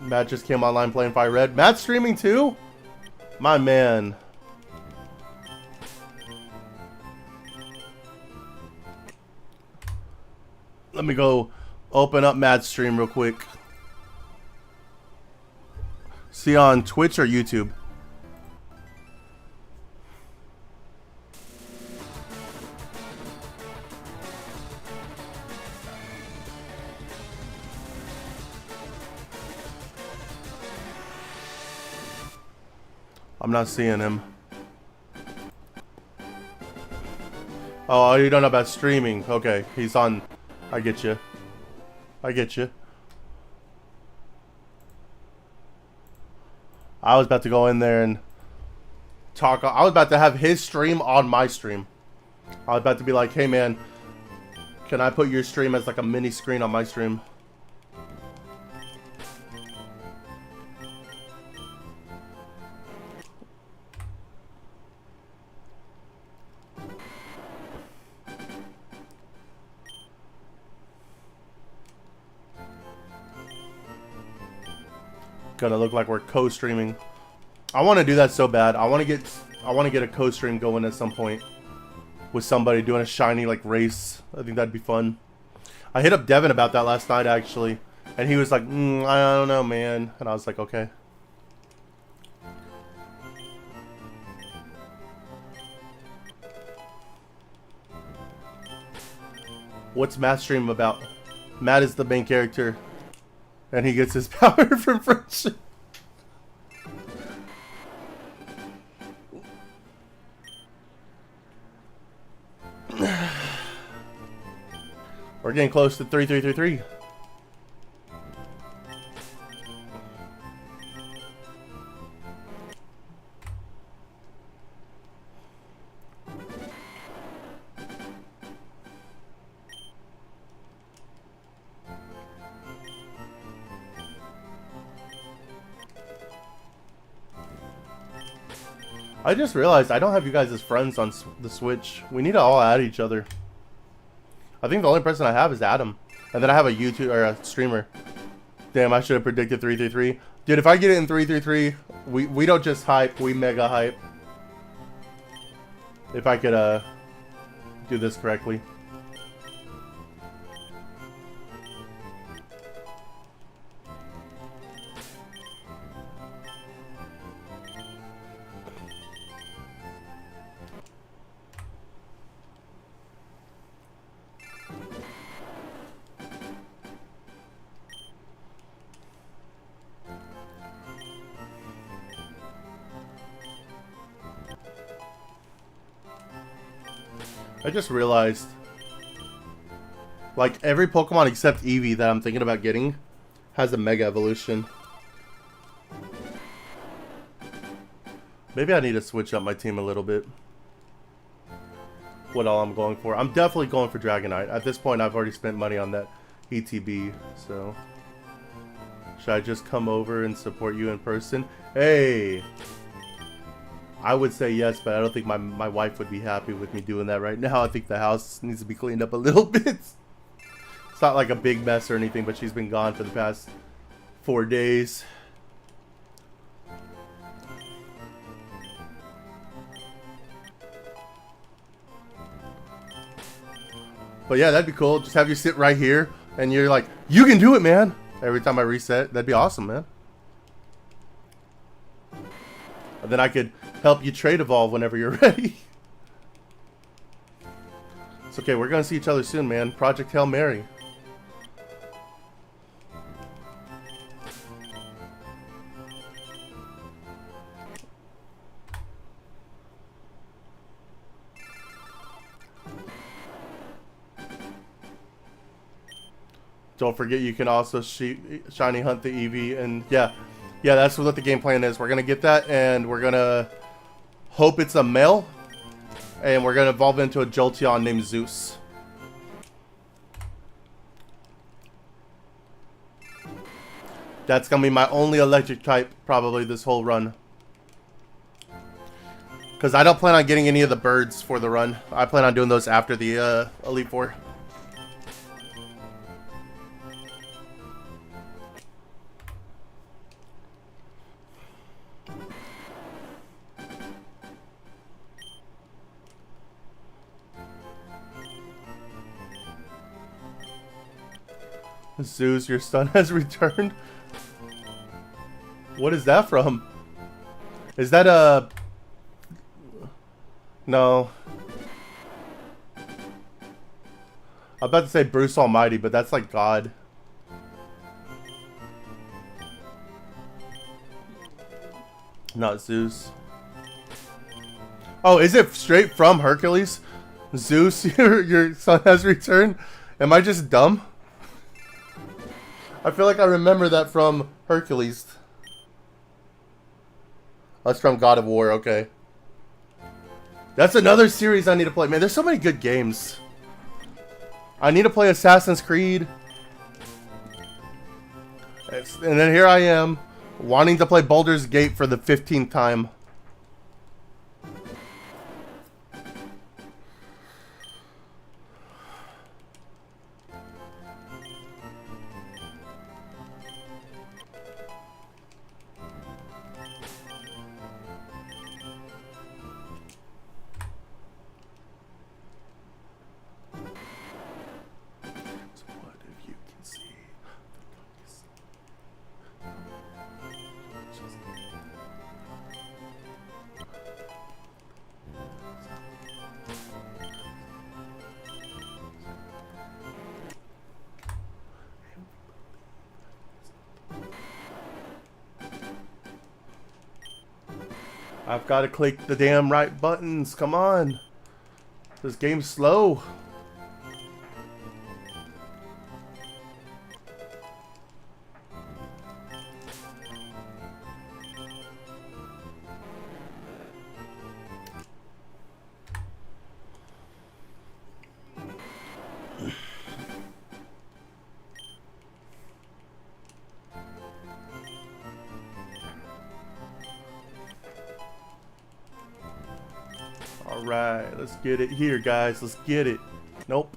Matt just came online playing Fire Red. Matt's streaming too? My man. Let me go open up Matt's stream real quick. See you on Twitch or YouTube? I'm not seeing him. Oh, you don't know about streaming. Okay, he's on. I get you. I get you. I was about to go in there and talk. I was about to have his stream on my stream. I was about to be like, hey man, can I put your stream as like a mini screen on my stream? Gonna look like we're co-streaming. I want to do that so bad. I want to get a co-stream going at some point with somebody doing a shiny like race. I think that'd be fun. I hit up Devin about that last night actually, and he was like, I don't know, man. And I was like, okay. What's Matt's stream about? Matt is the main character. And he gets his power from friendship. We're getting close to 3333. I just realized I don't have you guys as friends on the Switch. We need to all add each other. I think the only person I have is Adam. And then I have a YouTube or a streamer. Damn, I should have predicted 333. Dude, if I get it in 333, we don't just hype, we mega hype. If I could do this correctly. I just realized, like, every Pokemon except Eevee that I'm thinking about getting has a Mega Evolution. Maybe I need to switch up my team a little bit. What all I'm going for. I'm definitely going for Dragonite. At this point, I've already spent money on that ETB, so... Should I just come over and support you in person? Hey! I would say yes, but I don't think my wife would be happy with me doing that right now. I think the house needs to be cleaned up a little bit. It's not like a big mess or anything, but she's been gone for the past 4 days. But yeah, that'd be cool. Just have you sit right here, and you're like, you can do it, man. Every time I reset, that'd be awesome, man. And then I could help you trade evolve whenever you're ready. It's okay, we're gonna see each other soon, man. Project Hail Mary. Don't forget you can also shiny hunt the Eevee, and yeah, that's what the game plan is. We're gonna get that, and we're gonna hope it's a male, and we're gonna evolve into a Jolteon named Zeus. That's gonna be my only electric type probably this whole run, because I don't plan on getting any of the birds for the run. I plan on doing those after the Elite Four. Zeus, your son has returned. What is that from? Is that a... No. I'm about to say Bruce Almighty, but that's like God. Not Zeus. Oh, is it straight from Hercules? Zeus, your son has returned? Am I just dumb? I feel like I remember that from Hercules. That's from God of War, okay. That's another series I need to play. Man, there's so many good games. I need to play Assassin's Creed. And then here I am, wanting to play Baldur's Gate for the 15th time. I've got to click the damn right buttons. Come on. This game's slow. Alright, let's get it here, guys. Let's get it. Nope.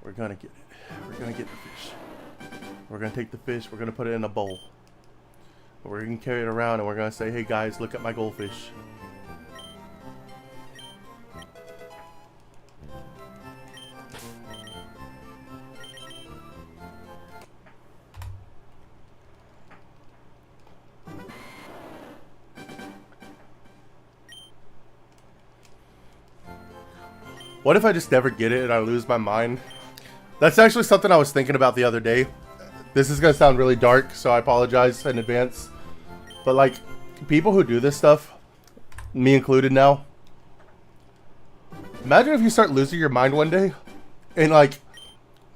We're gonna get it. We're gonna get the fish. We're gonna take the fish, we're gonna put it in a bowl. We're gonna carry it around and we're gonna say, hey guys, look at my goldfish. What if I just never get it and I lose my mind? That's actually something I was thinking about the other day. This is gonna sound really dark, so I apologize in advance. But like, people who do this stuff, me included now, imagine if you start losing your mind one day, and like,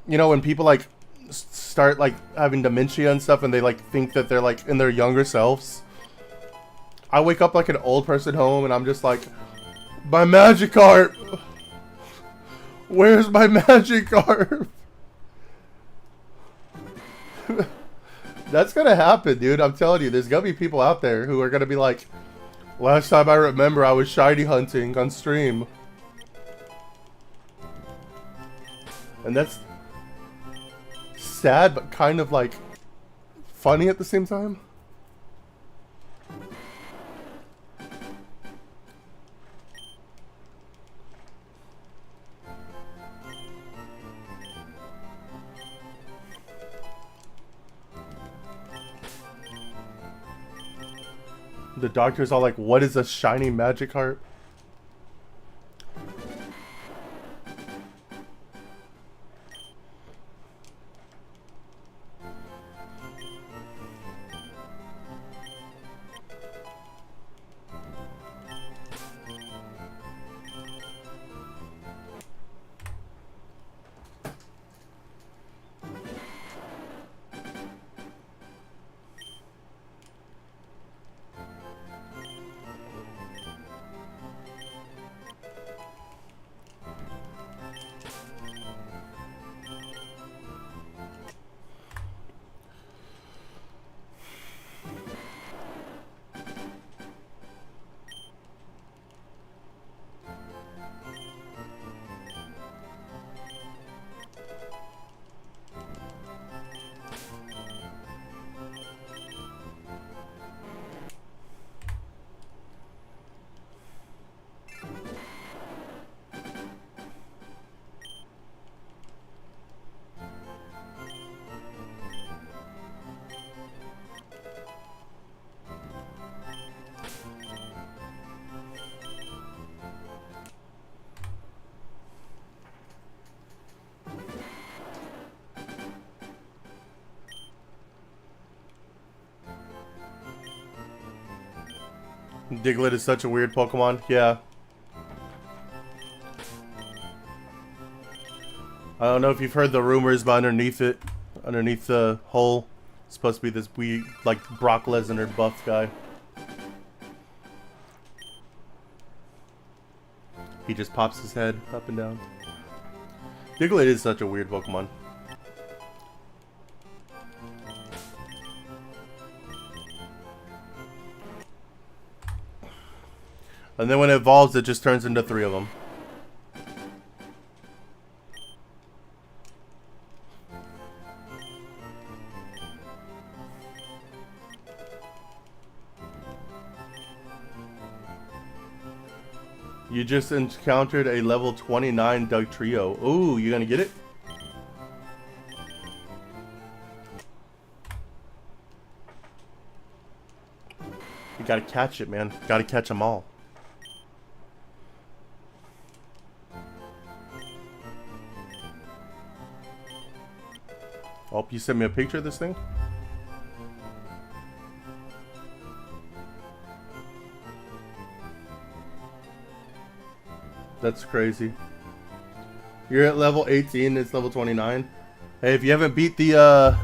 you know, when people like start like having dementia and stuff, and they like think that they're like in their younger selves. I wake up like an old person home, and I'm just like, my Magikarp! Where's my Magikarp? That's gonna happen, dude. I'm telling you, there's gonna be people out there who are gonna be like, last time I remember I was shiny hunting on stream. And that's sad, but kind of like funny at the same time. The doctor's all like, what is a shiny Magikarp? Diglett is such a weird Pokemon. Yeah. I don't know if you've heard the rumors, but underneath it, underneath the hole, it's supposed to be this weird, like, Brock Lesnar buff guy. He just pops his head up and down. Diglett is such a weird Pokemon. And then when it evolves, it just turns into 3 of them. You just encountered a level 29 Dugtrio. Ooh, you gonna get it? You gotta catch it, man. Gotta catch them all. Oh, you sent me a picture of this thing? That's crazy. You're at level 18, it's level 29. Hey, if you haven't beat the,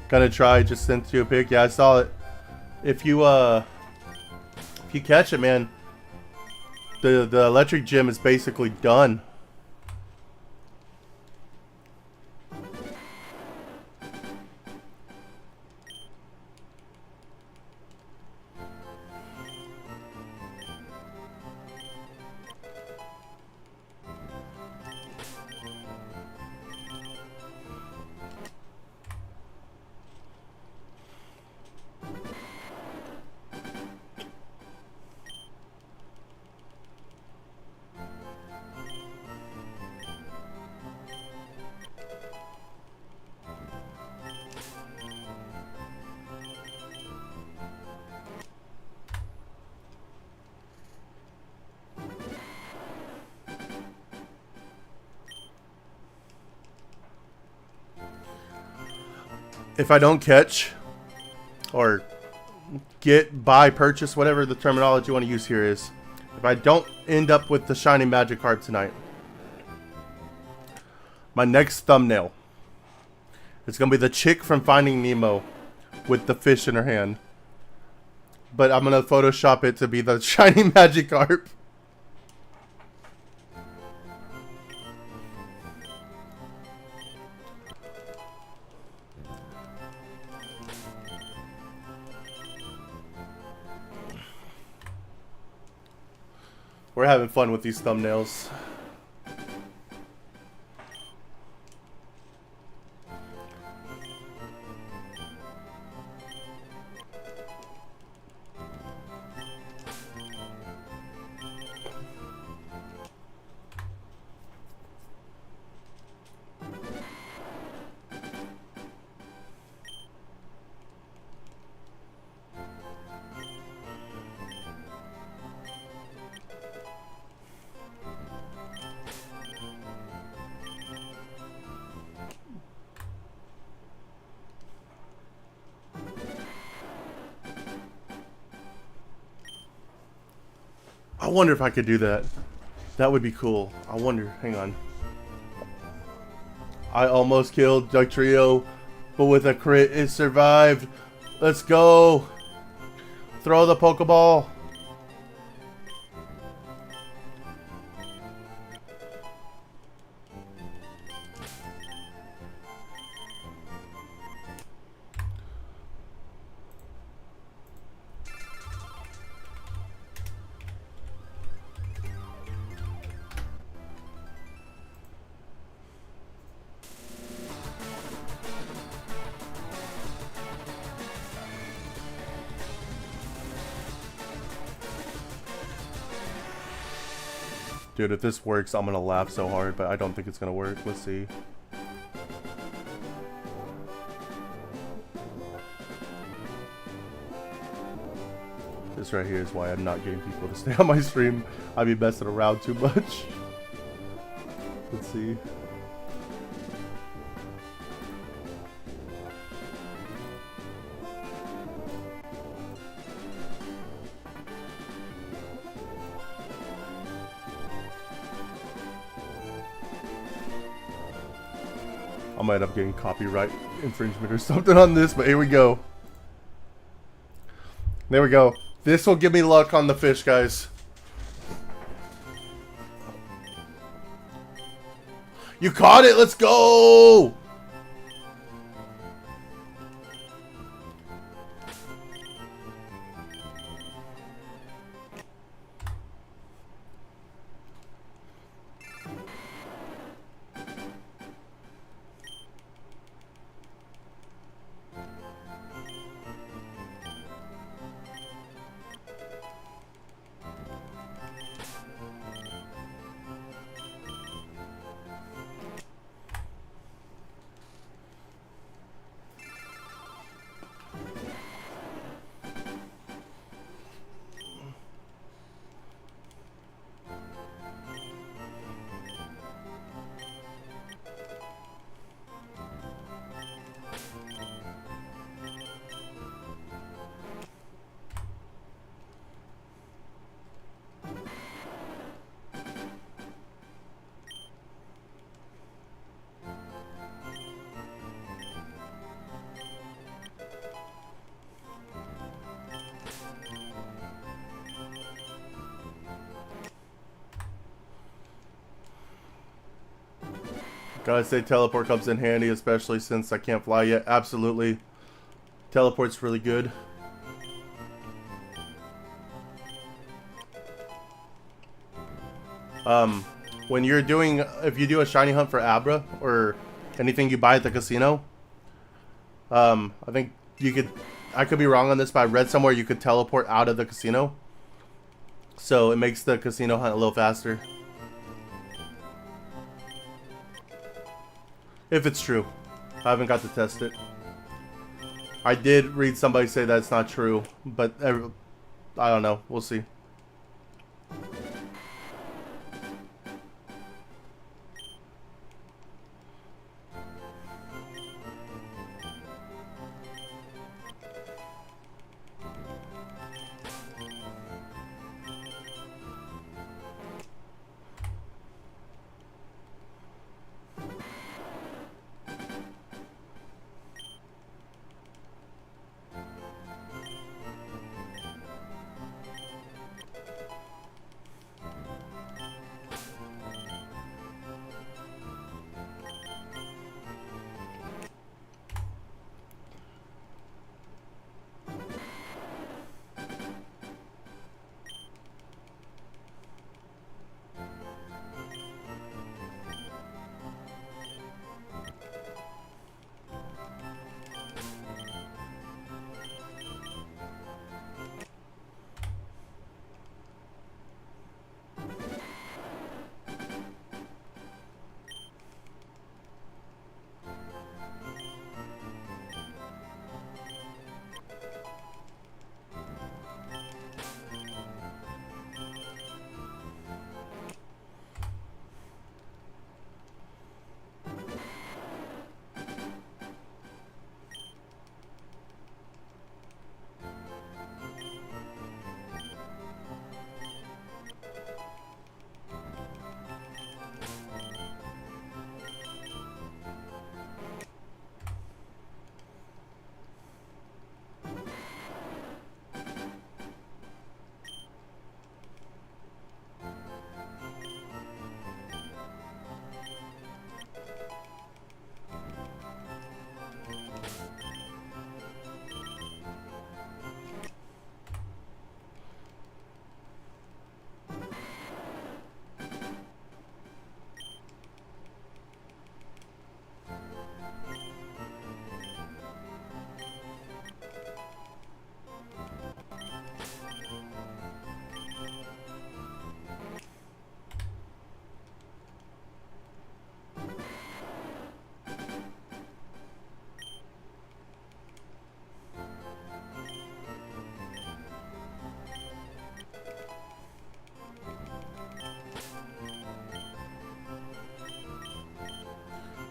gonna try, just sent you a pic. Yeah, I saw it. If you catch it, man, the electric gym is basically done. If I don't catch, or get, buy, purchase, whatever the terminology you want to use here is, if I don't end up with the shiny Magikarp tonight, my next thumbnail, it's going to be the chick from Finding Nemo with the fish in her hand. But I'm going to Photoshop it to be the shiny Magikarp. We're having fun with these thumbnails. I wonder if I could do that. That would be cool. I wonder. Hang on. I almost killed Duck Trio, but with a crit, it survived. Let's go. Throw the Pokeball. Dude, if this works, I'm gonna laugh so hard, but I don't think it's gonna work. Let's see. This right here is why I'm not getting people to stay on my stream. I'd be messing around too much. Let's see. I might end up getting copyright infringement or something on this, but here we go. There we go. This will give me luck on the fish, guys. You caught it! Let's go! Gotta say, teleport comes in handy, especially since I can't fly yet. Absolutely. Teleport's really good. When you're doing, if you do a shiny hunt for Abra, or anything you buy at the casino, I think you could, I could be wrong on this, but I read somewhere you could teleport out of the casino. So it makes the casino hunt a little faster. If it's true. I haven't got to test it. I did read somebody say that's not true, but I don't know. We'll see.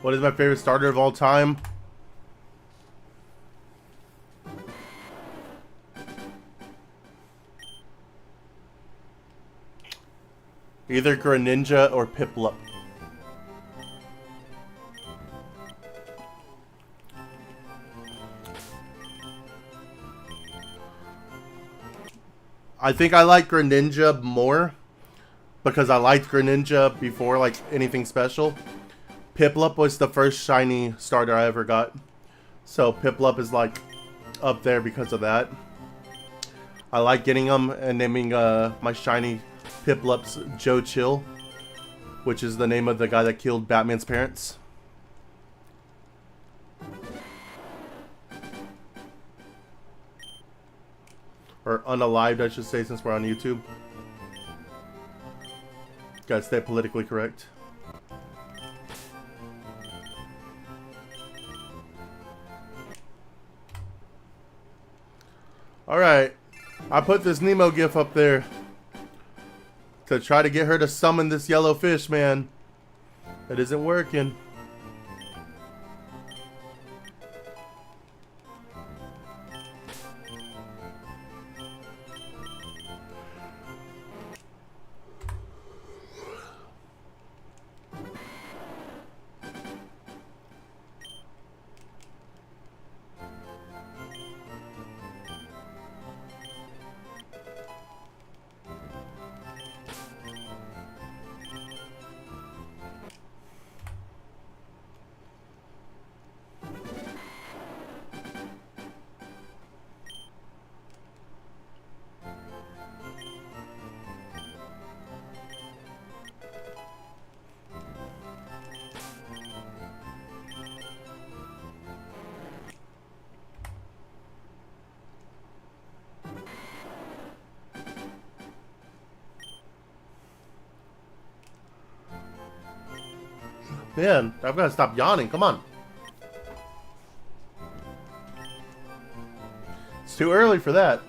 What is my favorite starter of all time? Either Greninja or Piplup. I think I like Greninja more because I liked Greninja before like anything special. Piplup was the first shiny starter I ever got. So Piplup is like up there because of that. I like getting them and naming my shiny Piplups Joe Chill, which is the name of the guy that killed Batman's parents. Or unalived, I should say, since we're on YouTube. Gotta stay politically correct. Alright. I put this Nemo gif up there to try to get her to summon this yellow fish, man. It isn't working. Man, I've got to stop yawning. Come on. It's too early for that.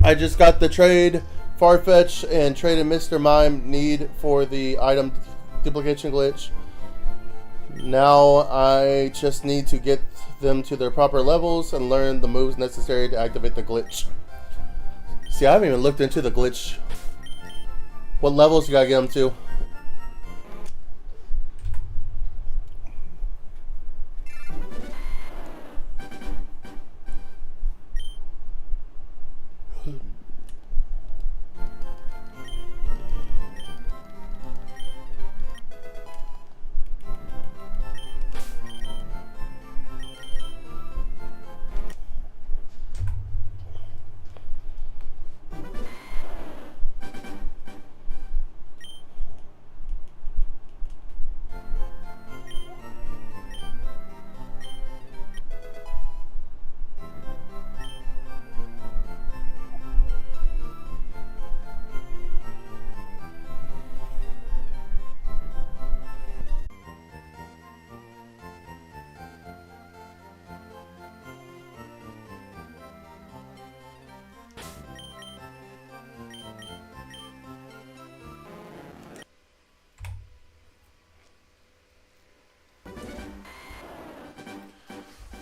I just got the trade Farfetch and traded Mr. Mime need for the item duplication glitch. Now I just need to get them to their proper levels and learn the moves necessary to activate the glitch. See, I haven't even looked into the glitch. What levels you gotta get them to?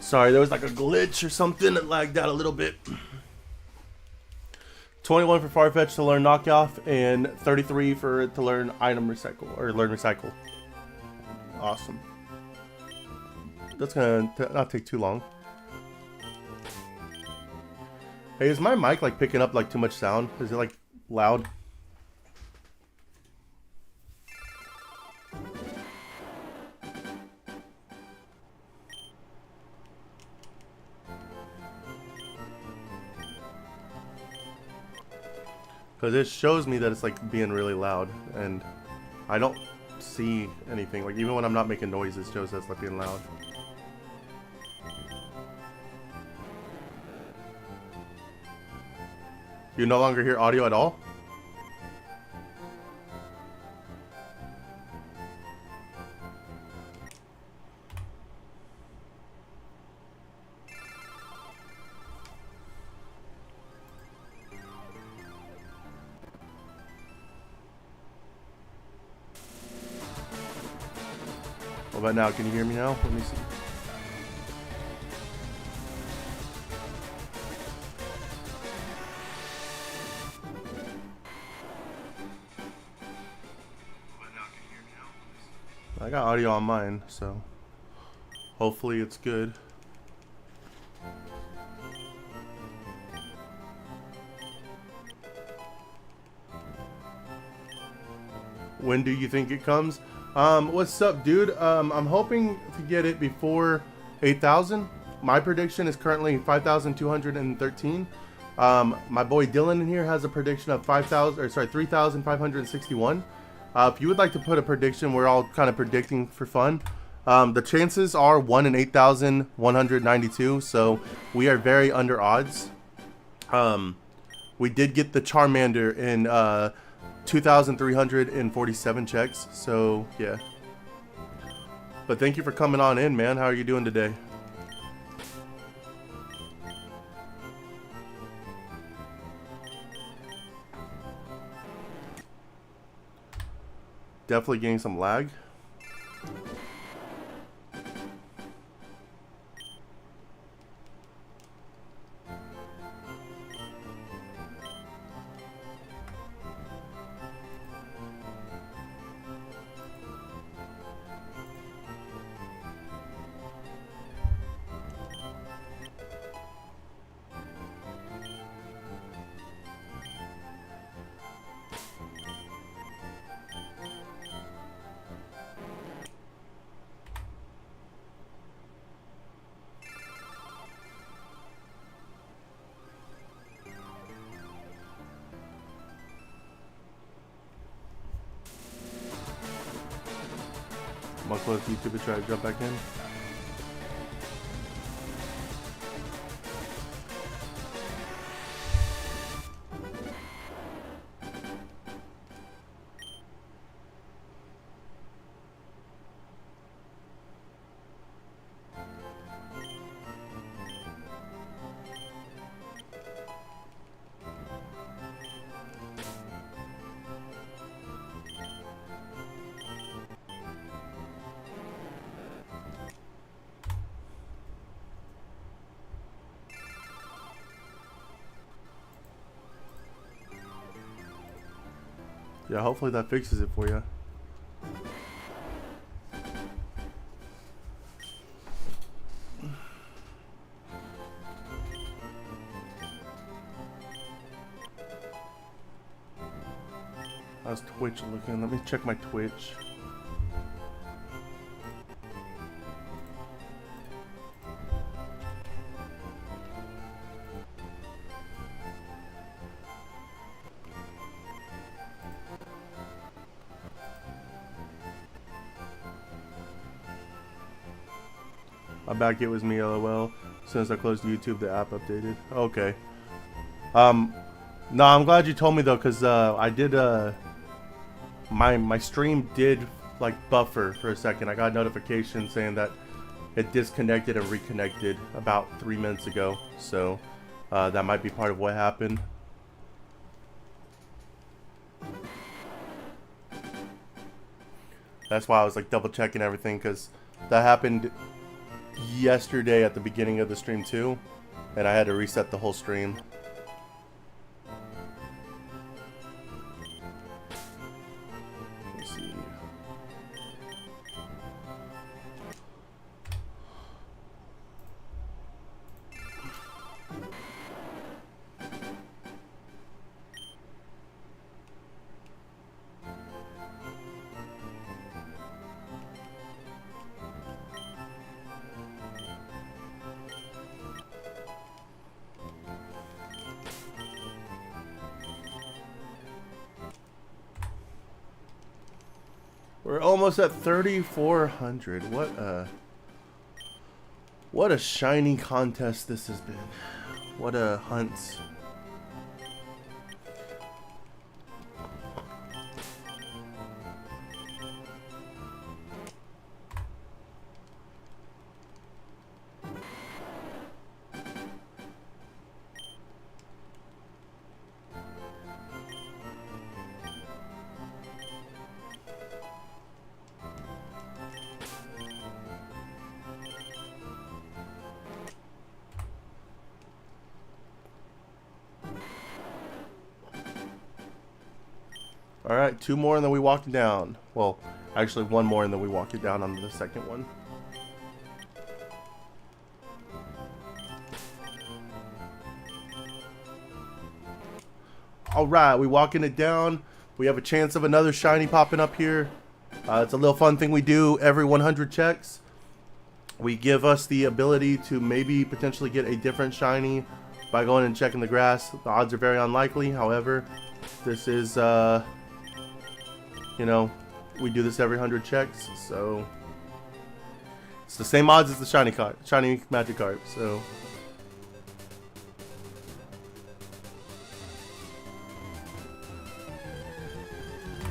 Sorry, there was like a glitch or something that lagged out a little bit. 21 for Farfetch to learn knockoff and 33 for to learn item recycle or learn recycle. Awesome. That's gonna not take too long. Hey, is my mic like picking up like too much sound? Is it like loud? Because it shows me that it's like being really loud, and I don't see anything. Like even when I'm not making noise, it shows that it's like being loud. You no longer hear audio at all? What about now? Can you hear me now? Let me see. I got audio on mine, so hopefully it's good. When do you think it comes? What's up, dude? I'm hoping to get it before 8,000. My prediction is currently 5,213. My boy Dylan in here has a prediction of 3,561. If you would like to put a prediction, we're all kind of predicting for fun. The chances are 1 in 8,192, so we are very under odds. We did get the Charmander in 2,347 checks, so yeah. But thank you for coming on in, man. How are you doing today? Definitely getting some lag. I'm gonna close YouTube and try to jump back in. Yeah, hopefully that fixes it for you. How's Twitch looking? Let me check my Twitch. I'm back. It was me, LOL. Since I closed YouTube, the app updated. Okay. No, I'm glad you told me though, cause I did my stream did like buffer for a second. I got a notification saying that it disconnected and reconnected about 3 minutes ago. So that might be part of what happened. That's why I was like double checking everything, cause that happened yesterday at the beginning of the stream too, and I had to reset the whole stream. Let's see. We're almost at 3,400. What a shiny contest this has been. What a hunt. Alright, 2 more and then we walk it down. Well, actually 1 more and then we walk it down on the second one. Alright, we walking it down. We have a chance of another shiny popping up here. It's a little fun thing we do every 100 checks. We give us the ability to maybe potentially get a different shiny by going and checking the grass. The odds are very unlikely. However, this is you know, we do this every 100 checks, so it's the same odds as the shiny Magikarp. So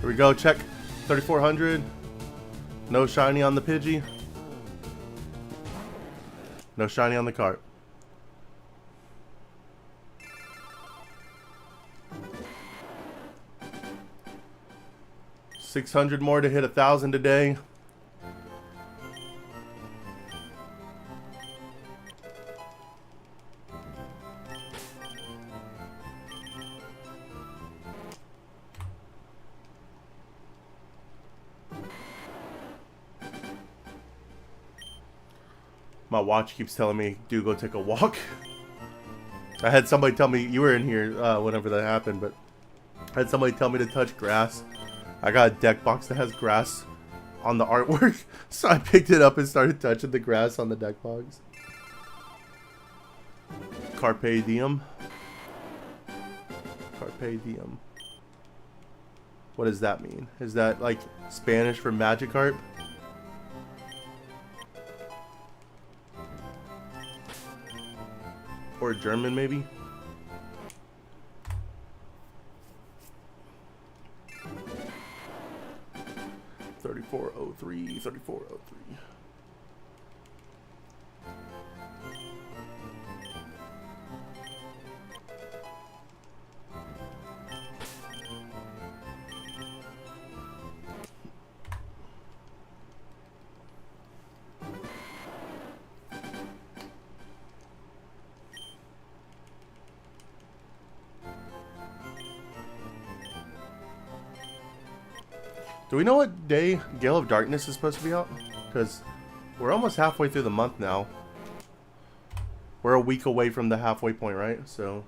here we go. Check 3,400. No shiny on the Pidgey. No shiny on the Carp. $600 more to hit 1,000 today. My watch keeps telling me, dude, go take a walk. I had somebody tell me, you were in here whenever that happened, but I had somebody tell me to touch grass. I got a deck box that has grass on the artwork, so I picked it up and started touching the grass on the deck box. Carpe diem. Carpe diem. What does that mean? Is that like Spanish for Magikarp? Or German maybe? $34.03, $34.03. Do we know what day Gale of Darkness is supposed to be out? Because we're almost halfway through the month now. We're a week away from the halfway point, right? So...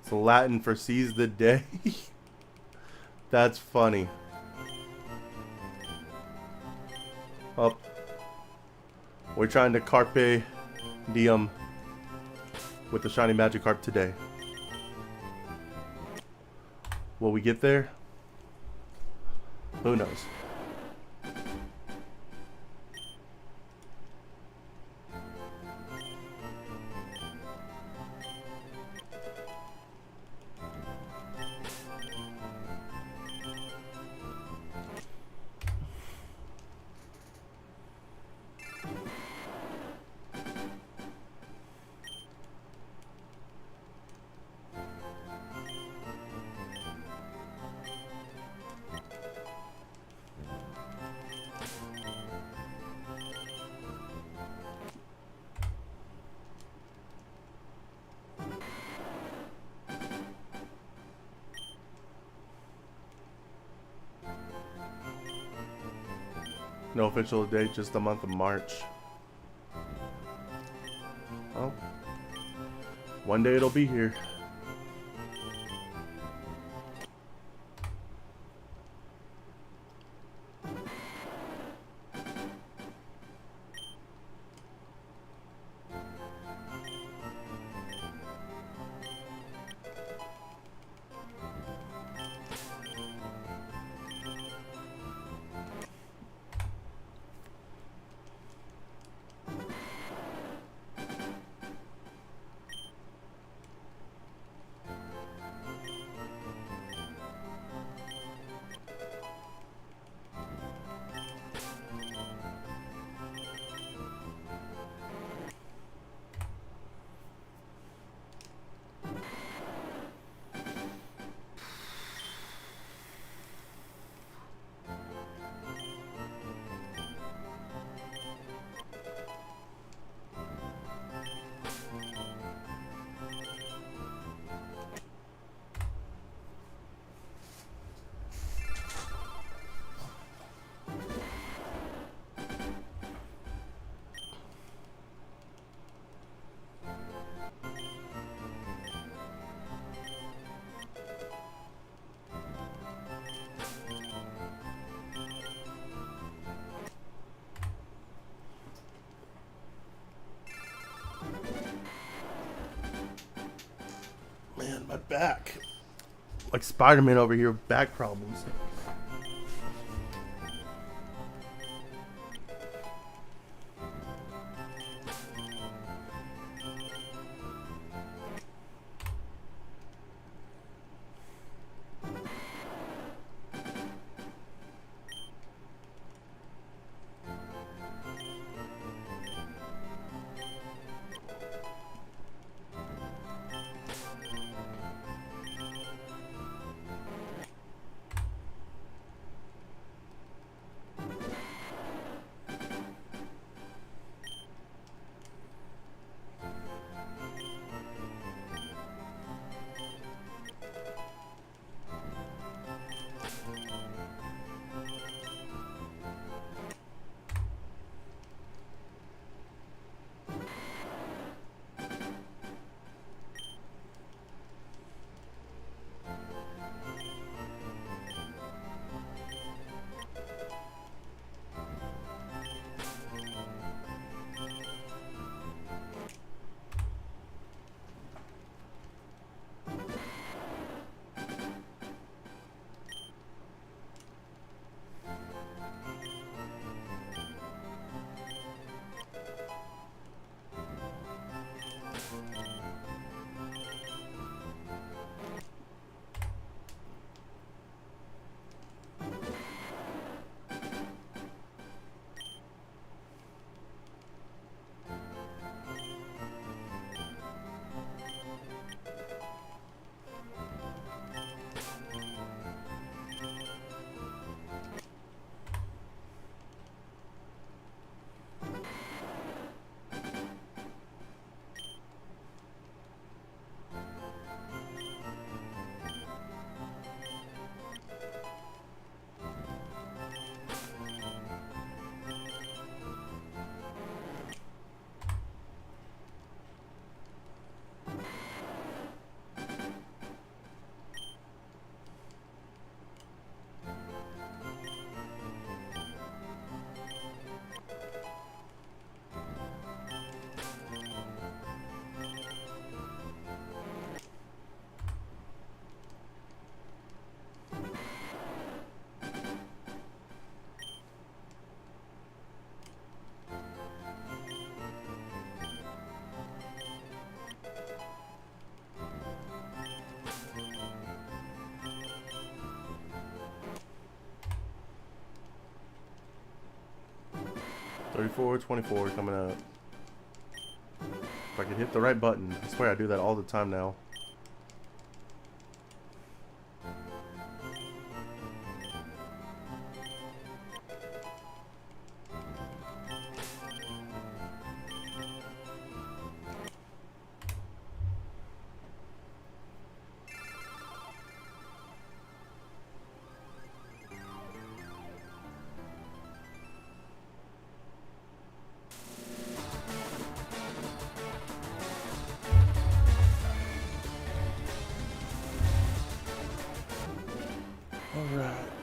It's Latin for seize the day. That's funny. Up. We're trying to carpe diem with the shiny Magikarp today. Will we get there? Who knows? No official date, just the month of March. Well, one day it'll be here. Man, my back. Like Spider-Man over here with back problems. 34, 24 coming up. If I could hit the right button. I swear I do that all the time now. Alright.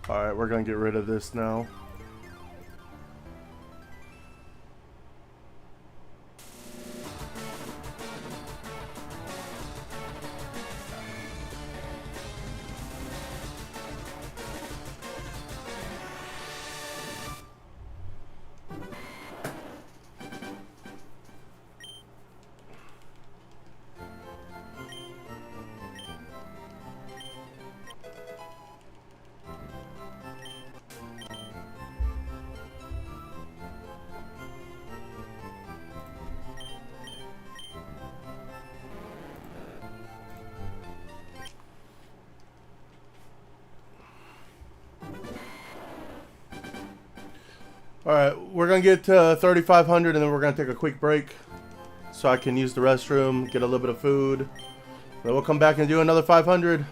Alright, we're gonna get rid of this now. Alright, we're gonna get to 3,500 and then we're gonna take a quick break so I can use the restroom, get a little bit of food. Then we'll come back and do another 500.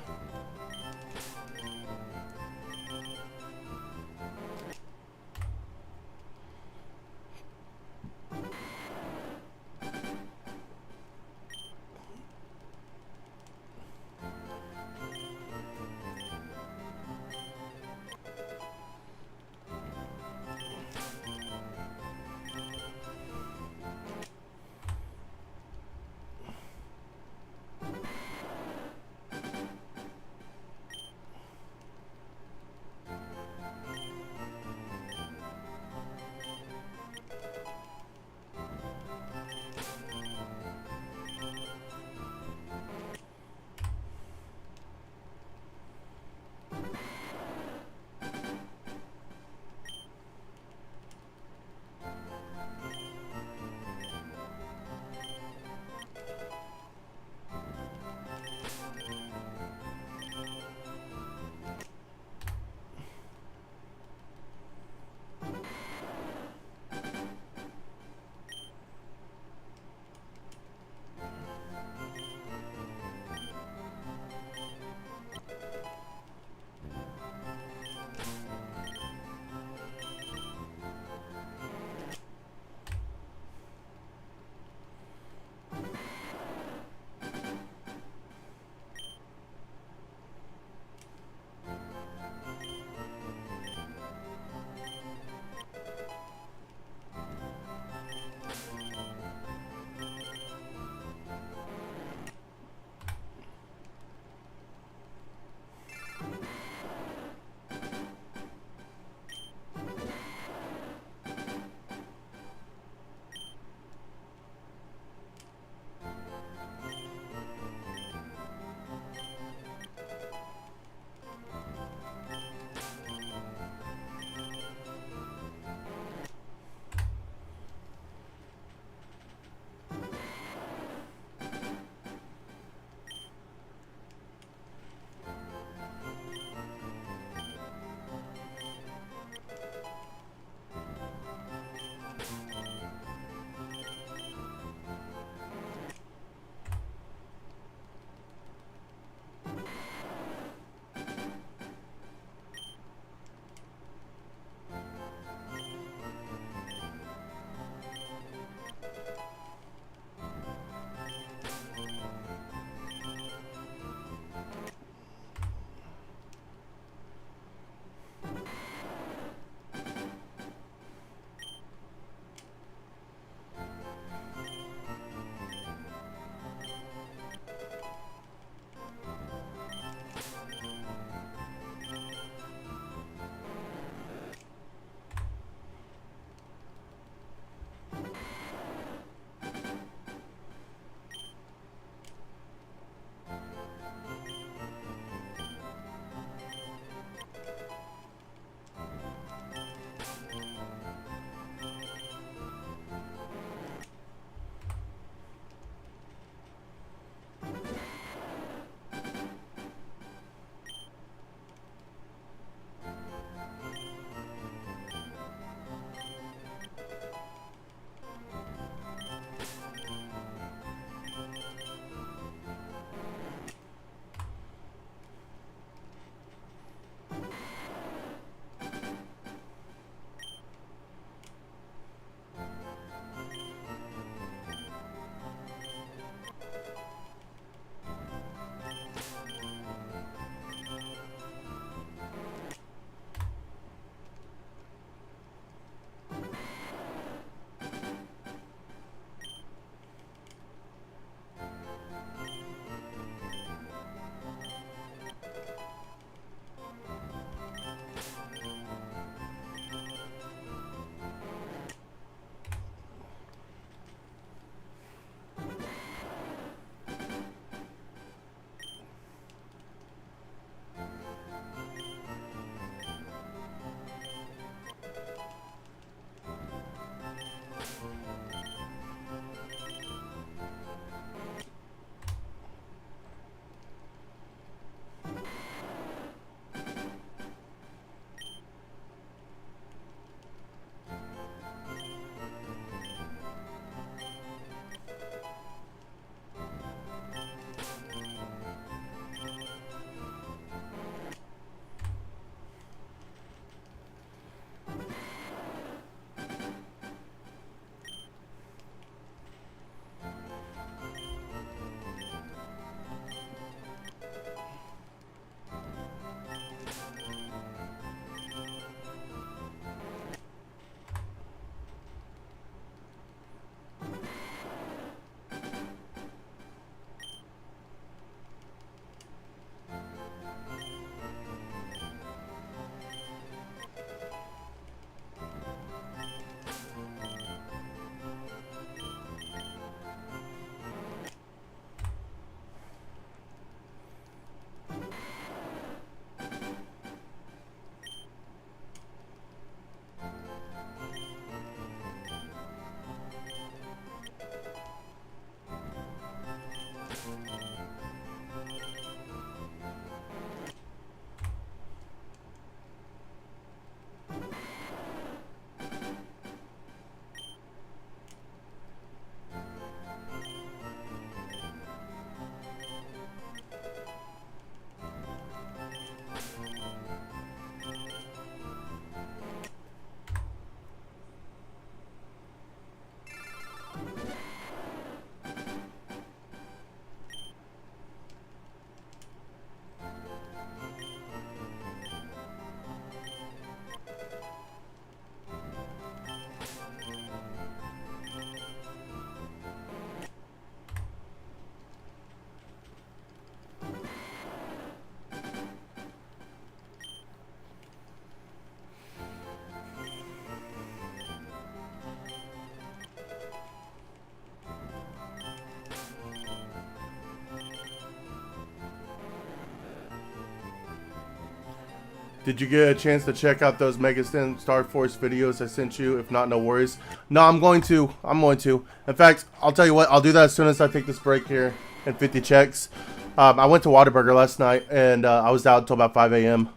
Did you get a chance to check out those Mega Star Force videos I sent you? If not, no worries. No, I'm going to. In fact, I'll tell you what. I'll do that as soon as I take this break here and 50 checks. I went to Whataburger last night, and I was out until about 5 a.m.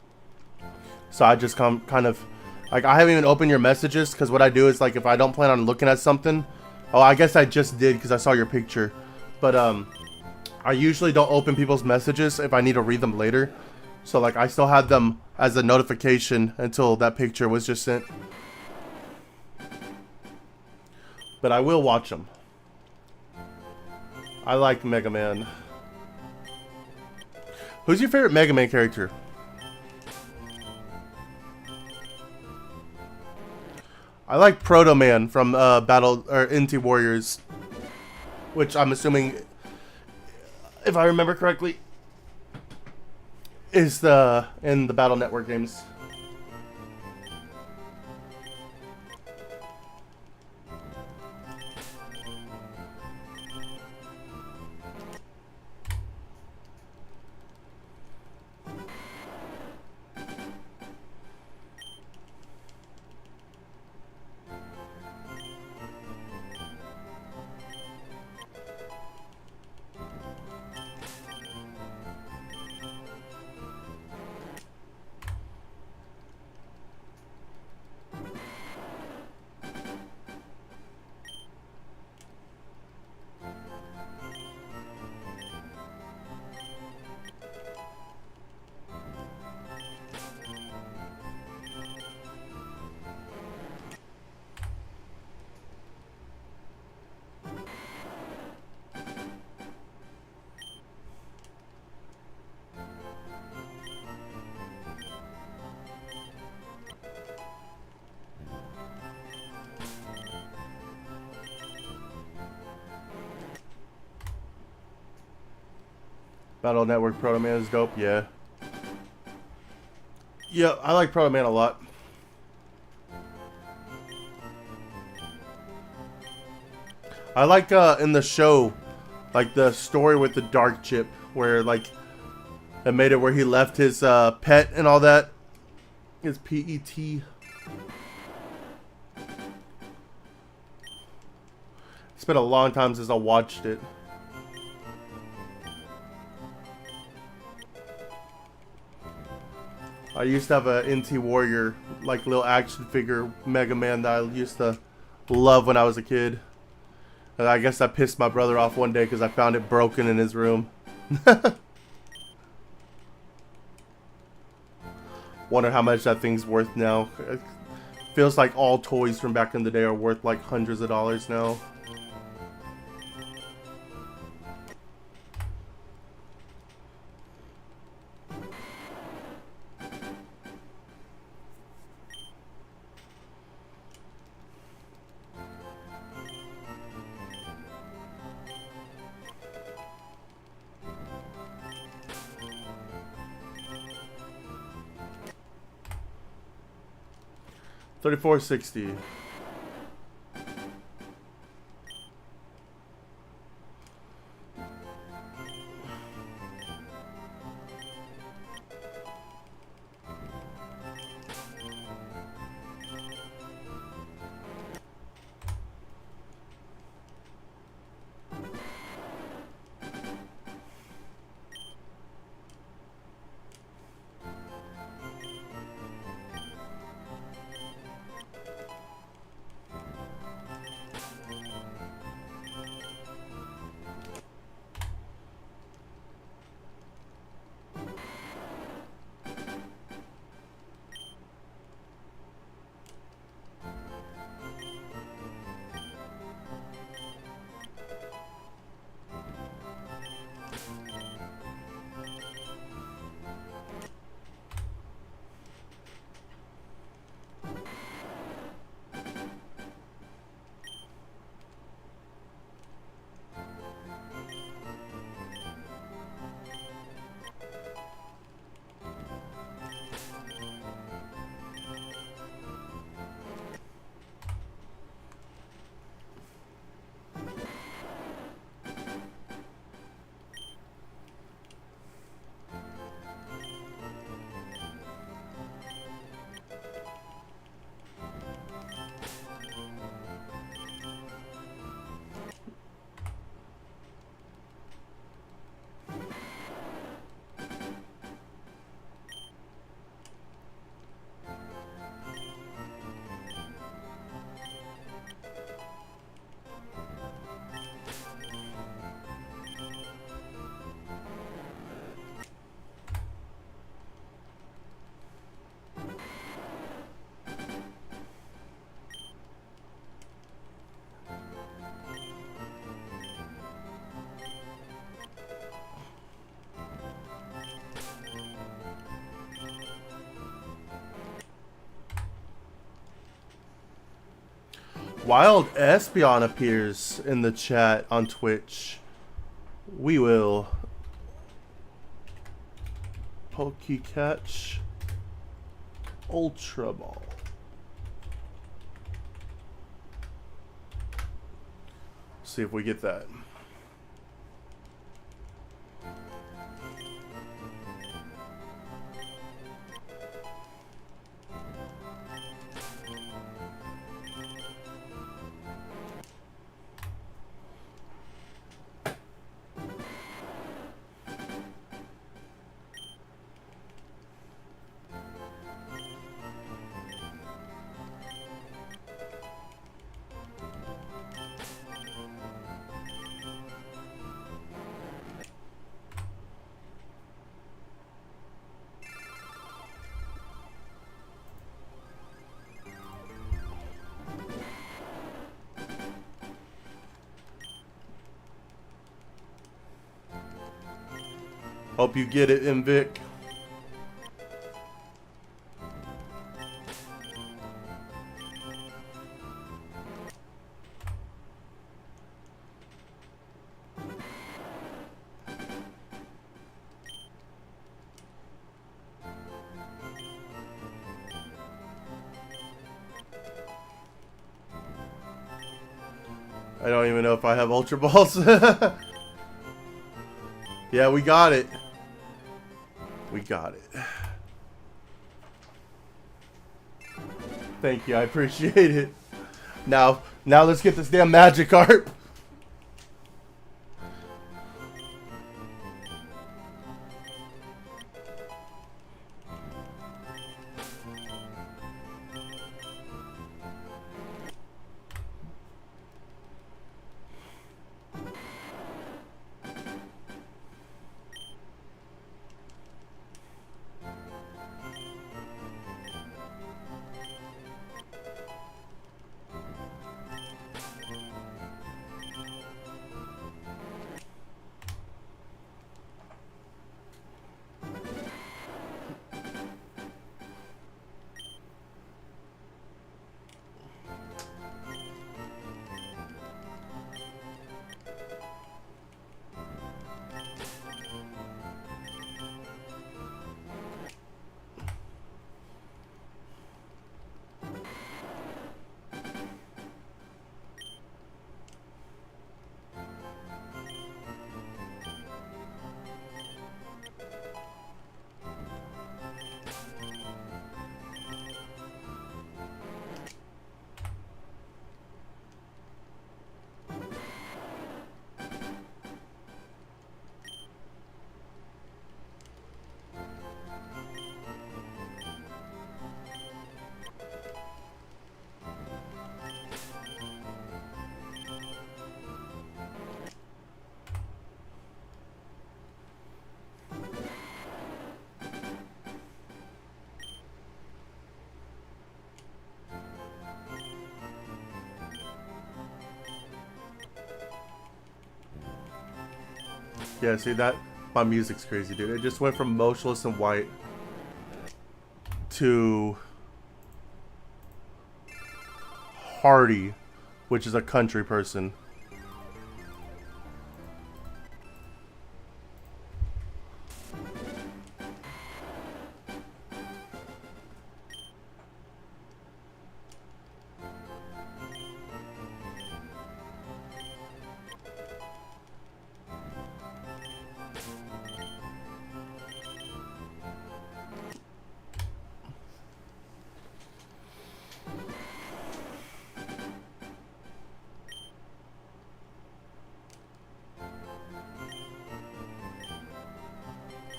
So I just kind of... Like, I haven't even opened your messages, because what I do is, like, if I don't plan on looking at something... Oh, I guess I just did, because I saw your picture. But, I usually don't open people's messages if I need to read them later. So, like, I still had them as a notification until that picture was just sent. But I will watch them. I like Mega Man. Who's your favorite Mega Man character? I like Proto Man from Battle or NT Warriors, which I'm assuming, if I remember correctly, is in the Battle Network games. Battle Network Proto Man is dope, yeah. Yeah, I like Proto Man a lot. I like in the show, like the story with the Dark Chip, where like it made it where he left his pet and all that. His PET. It's been a long time since I watched it. I used to have a NT Warrior, like little action figure Mega Man that I used to love when I was a kid. And I guess I pissed my brother off one day because I found it broken in his room. Wonder how much that thing's worth now. It feels like all toys from back in the day are worth like hundreds of dollars now. $34.60. Wild Espeon appears in the chat on Twitch. We will Pokecatch Ultra Ball. See if we get that. Hope you get it, Invic. I don't even know if I have Ultra Balls. Yeah, we got it. We got it. Thank you, I appreciate it. Now let's get this damn Magikarp. Yeah, see that? My music's crazy, dude. It just went from motionless and white to Hardy, which is a country person.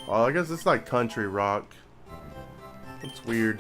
Oh, I guess it's like country rock. It's weird.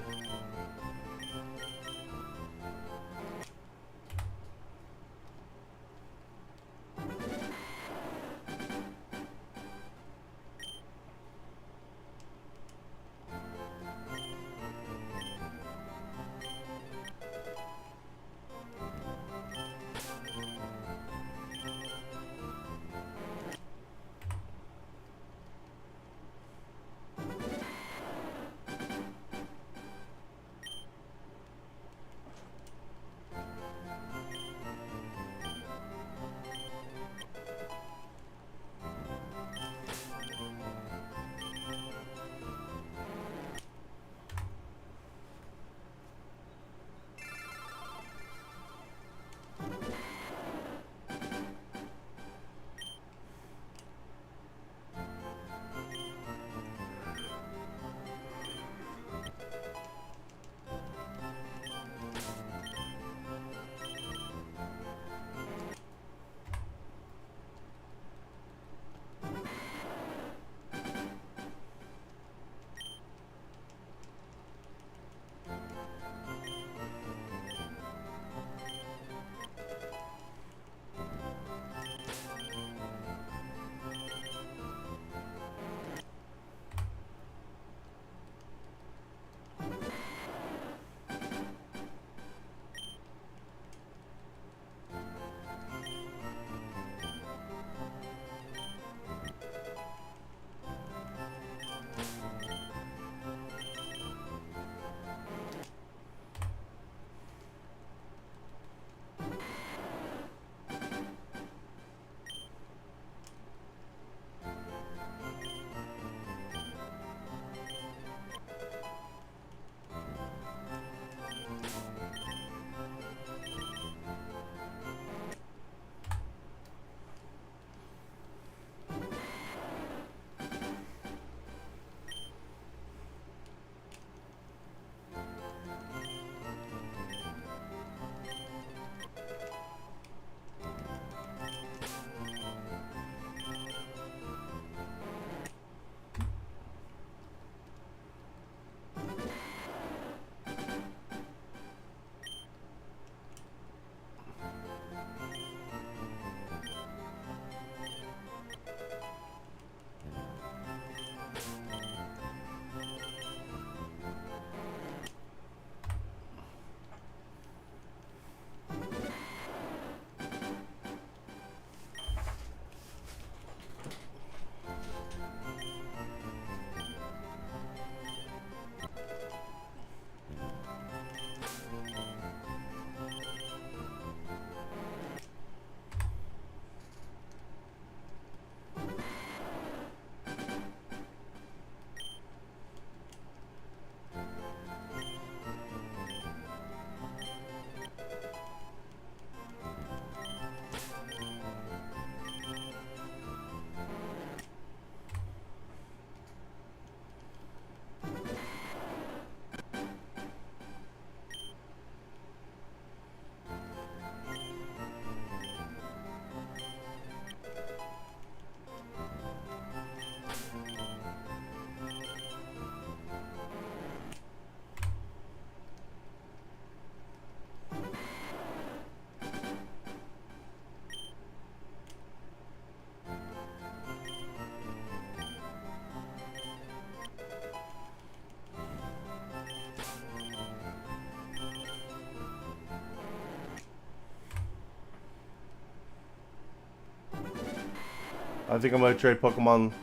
I think I'm going to trade Pokemon.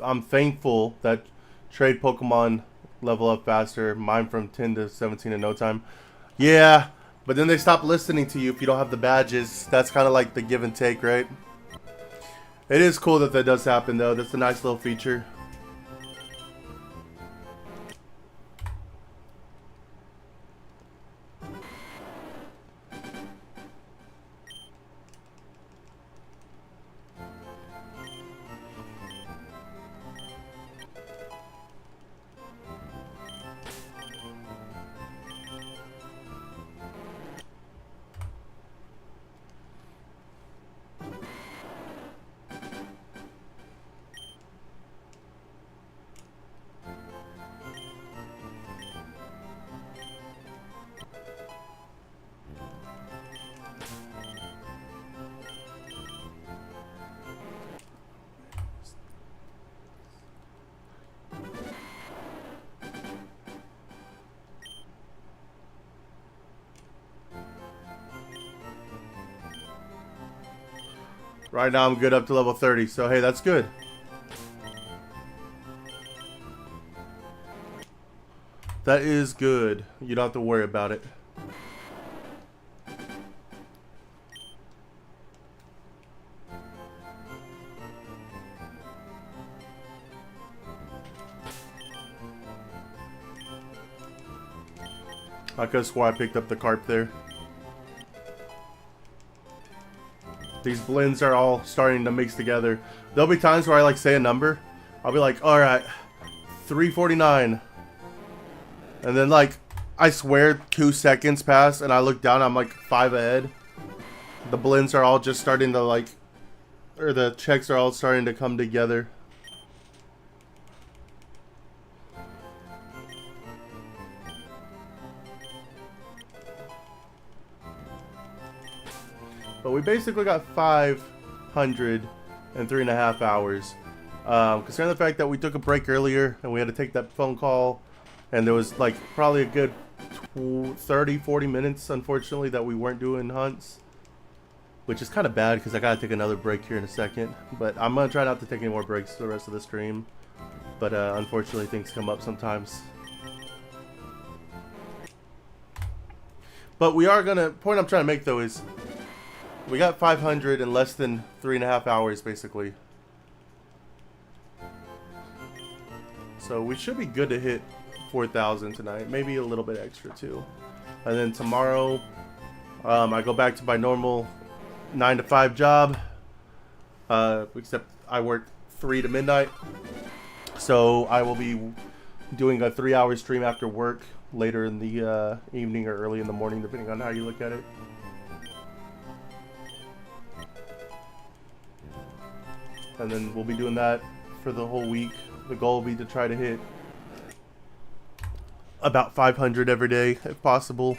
I'm thankful that trade Pokemon level up faster. Mine from 10 to 17 in no time. Yeah, but then they stop listening to you if you don't have the badges. That's kind of like the give and take, right? It is cool that does happen, though. That's a nice little feature. Right now I'm good up to level 30, so hey, that's good. That is good. You don't have to worry about it. I could have swore I picked up the carp there. These blends are all starting to mix together. There'll be times where I like say a number. I'll be like, alright, 349. And then like, I swear 2 seconds pass and I look down, I'm like 5 ahead. The blends are all just starting to like, or the checks are all starting to come together. But we basically got 503.5 hours. Considering the fact that we took a break earlier and we had to take that phone call, and there was like probably a good 30-40 minutes, unfortunately, that we weren't doing hunts, which is kind of bad because I gotta take another break here in a second. But I'm gonna try not to take any more breaks for the rest of the stream. But unfortunately, things come up sometimes. But we are gonna. Point I'm trying to make though is, we got 500 in less than 3.5 hours, basically. So we should be good to hit 4,000 tonight. Maybe a little bit extra, too. And then tomorrow, I go back to my normal 9 to 5 job. Except I work 3 to midnight. So I will be doing a 3-hour stream after work later in the evening or early in the morning, depending on how you look at it. And then we'll be doing that for the whole week. The goal will be to try to hit about 500 every day, if possible.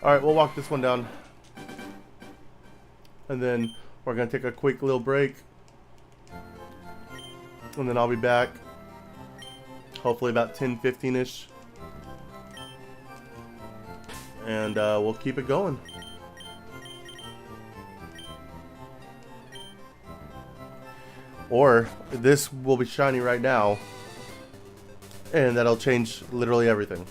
Alright, we'll walk this one down. And then we're going to take a quick little break. And then I'll be back. Hopefully about 10:15-ish. And we'll keep it going. Or this will be shiny right now, and that'll change literally everything.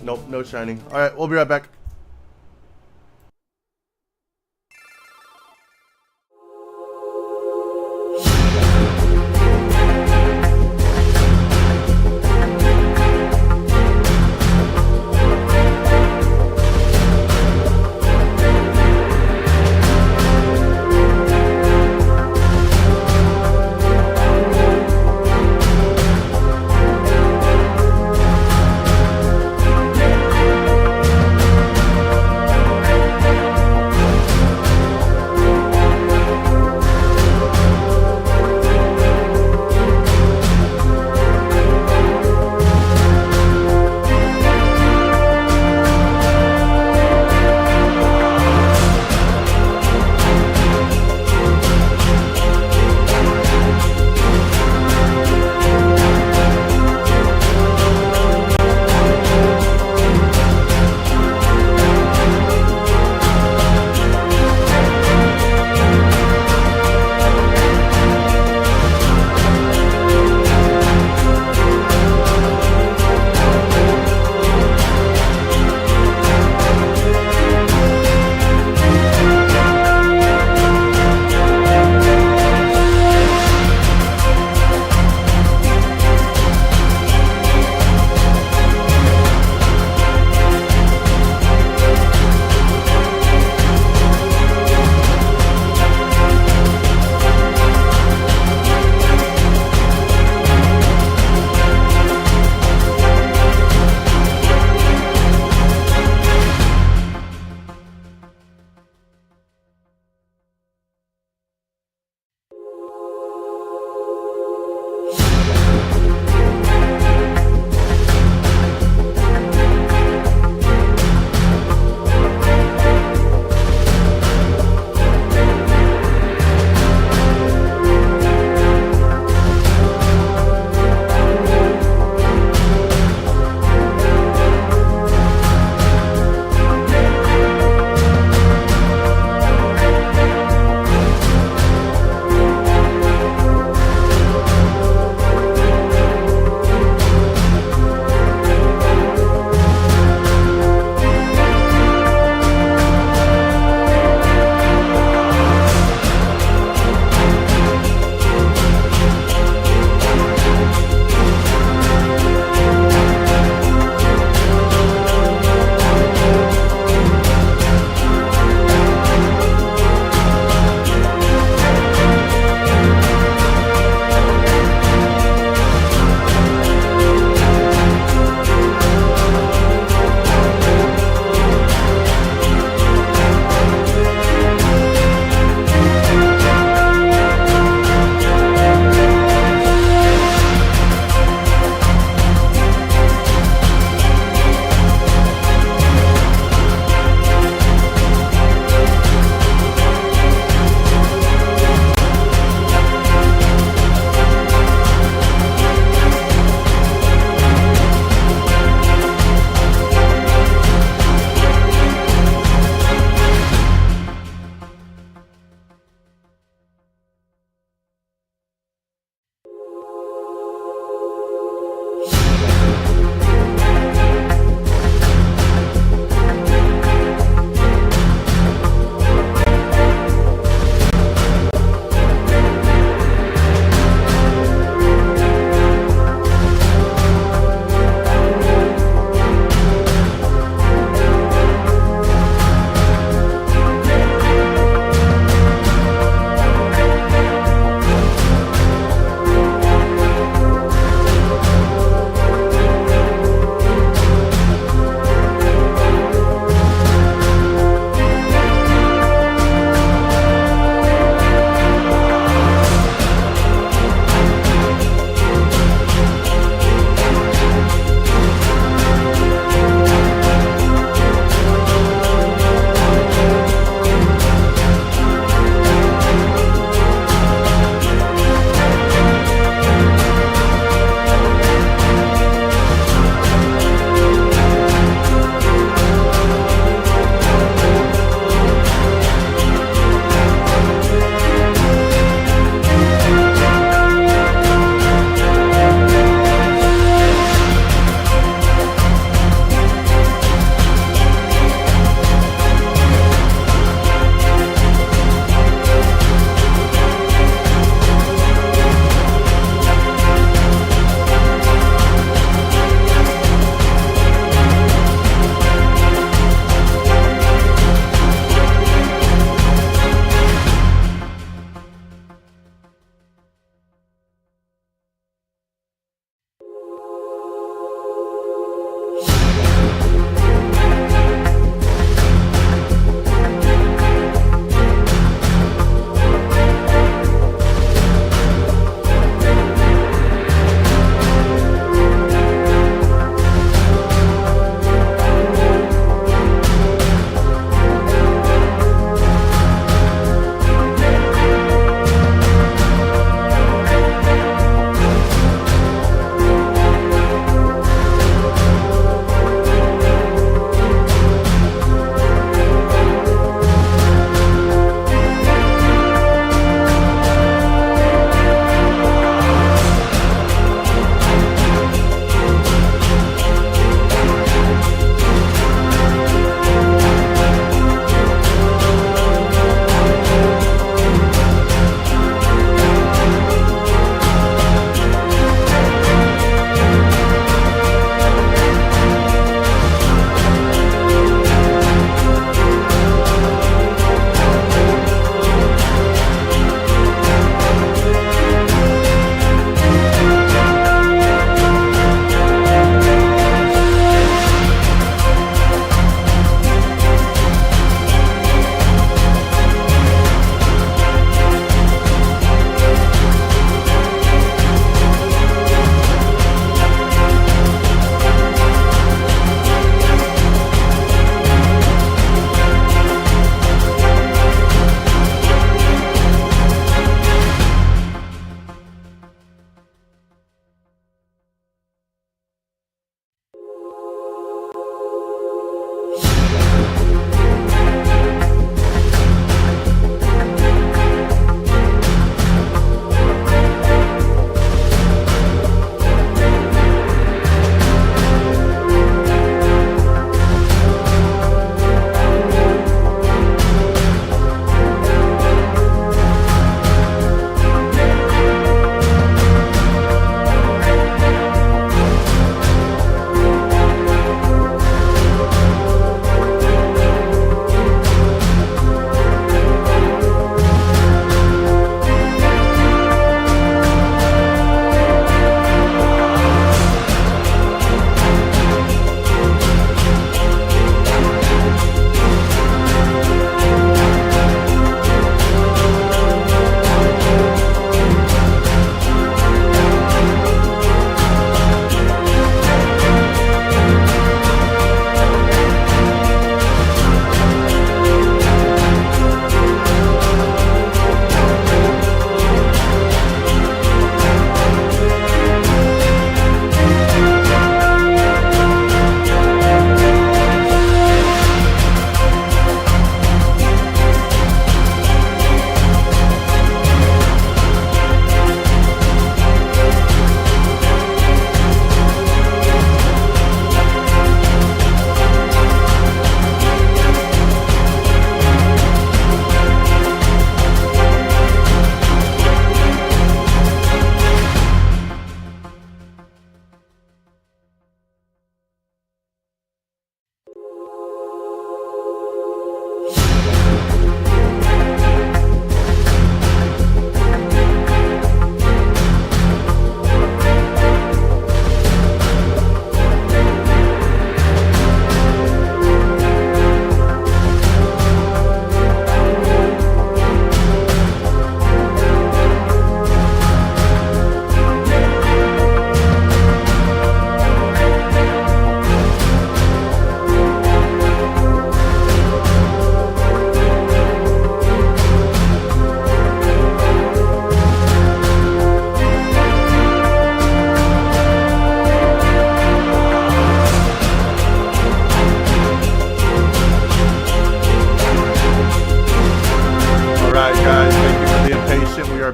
Nope, no shining. Alright, we'll be right back.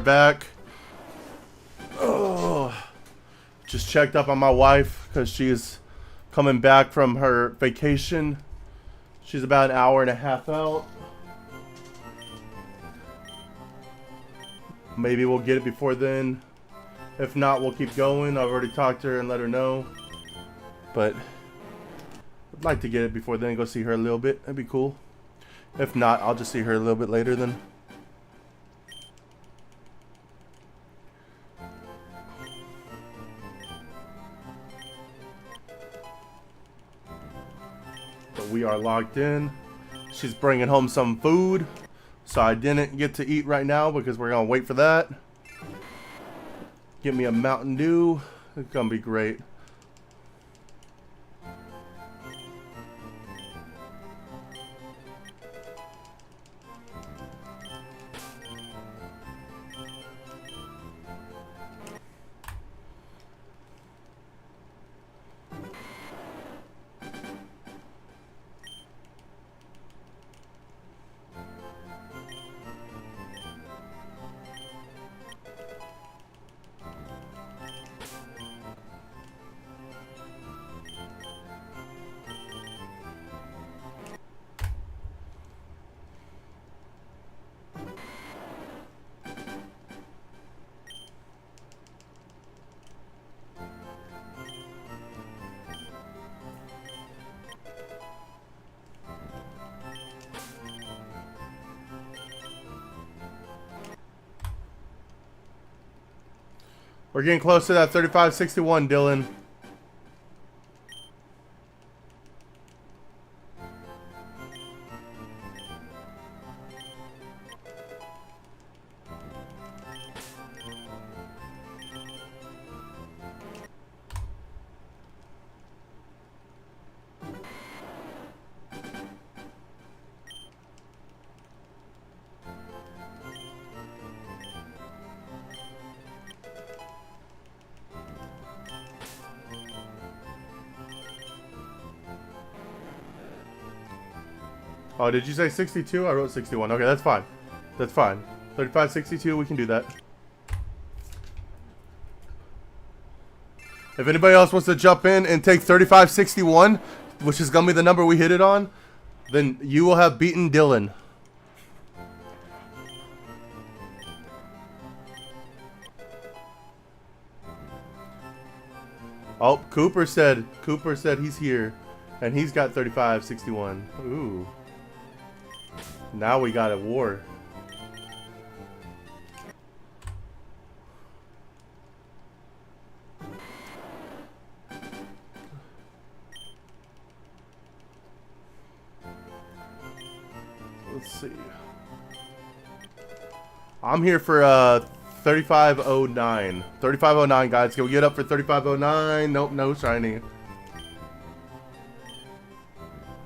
back. Oh, just checked up on my wife because she's coming back from her vacation. She's about an hour and a half out. Maybe we'll get it before then. If not, we'll keep going. I've already talked to her and let her know. But I'd like to get it before then and go see her a little bit. That'd be cool. If not, I'll just see her a little bit later then. But we are locked in. She's bringing home some food. So I didn't get to eat right now because we're going to wait for that. Get me a Mountain Dew. It's going to be great. We're getting close to that 3561, Dylan. Oh, did you say 62? I wrote 61. Okay, that's fine. That's fine. 3562, we can do that. If anybody else wants to jump in and take 3561, which is going to be the number we hit it on, then you will have beaten Dylan. Oh, Cooper said he's here. And he's got 3561. Ooh. Now we got a war. Let's see. I'm here for 3509. 3509, guys. Can we get up for 3509? Nope, no shiny.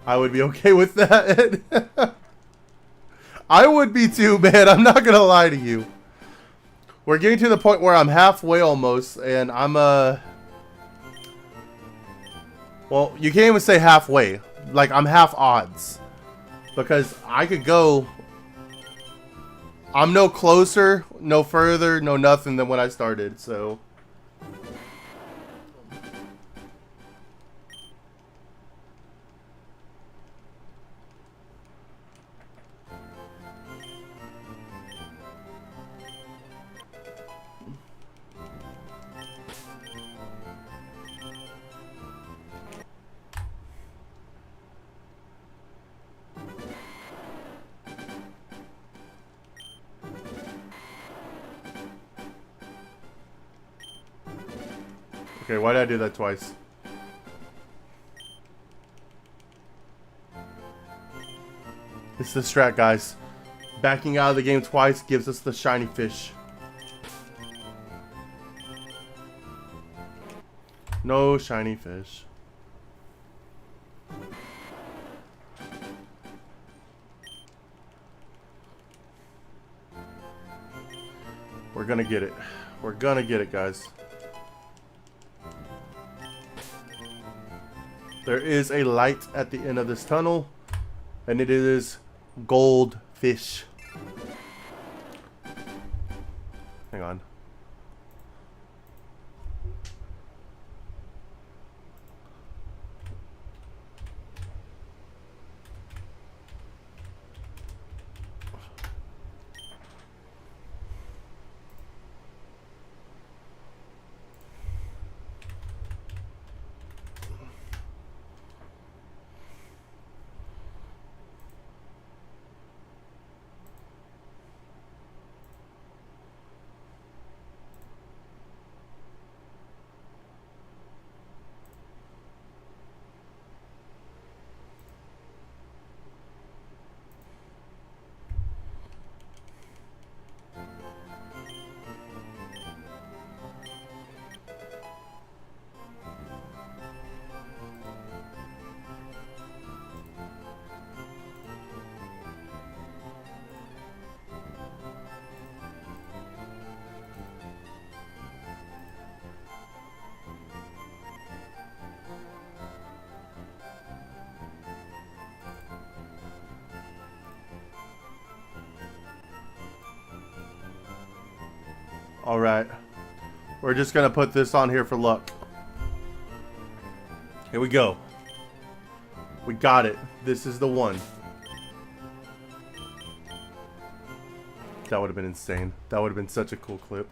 I would be okay with that. I would be too, man. I'm not gonna lie to you. We're getting to the point where I'm halfway almost, and I'm well, you can't even say halfway. Like, I'm half odds. Because I could go... I'm no closer, no further, no nothing than when I started, so... Okay, why did I do that twice? It's the strat, guys. Backing out of the game twice gives us the shiny fish. No shiny fish. We're gonna get it. We're gonna get it, guys. There is a light at the end of this tunnel, and it is gold fish. Hang on. Alright. We're just gonna put this on here for luck. Here we go. We got it. This is the one. That would have been insane. That would have been such a cool clip.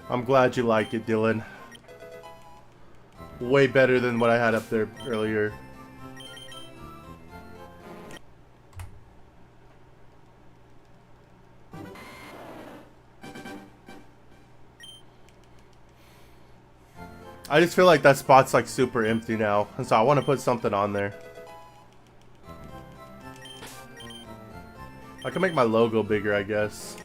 I'm glad you like it, Dylan. Way better than what I had up there earlier. I just feel like that spot's like super empty now, and so I want to put something on there. I can make my logo bigger, I guess.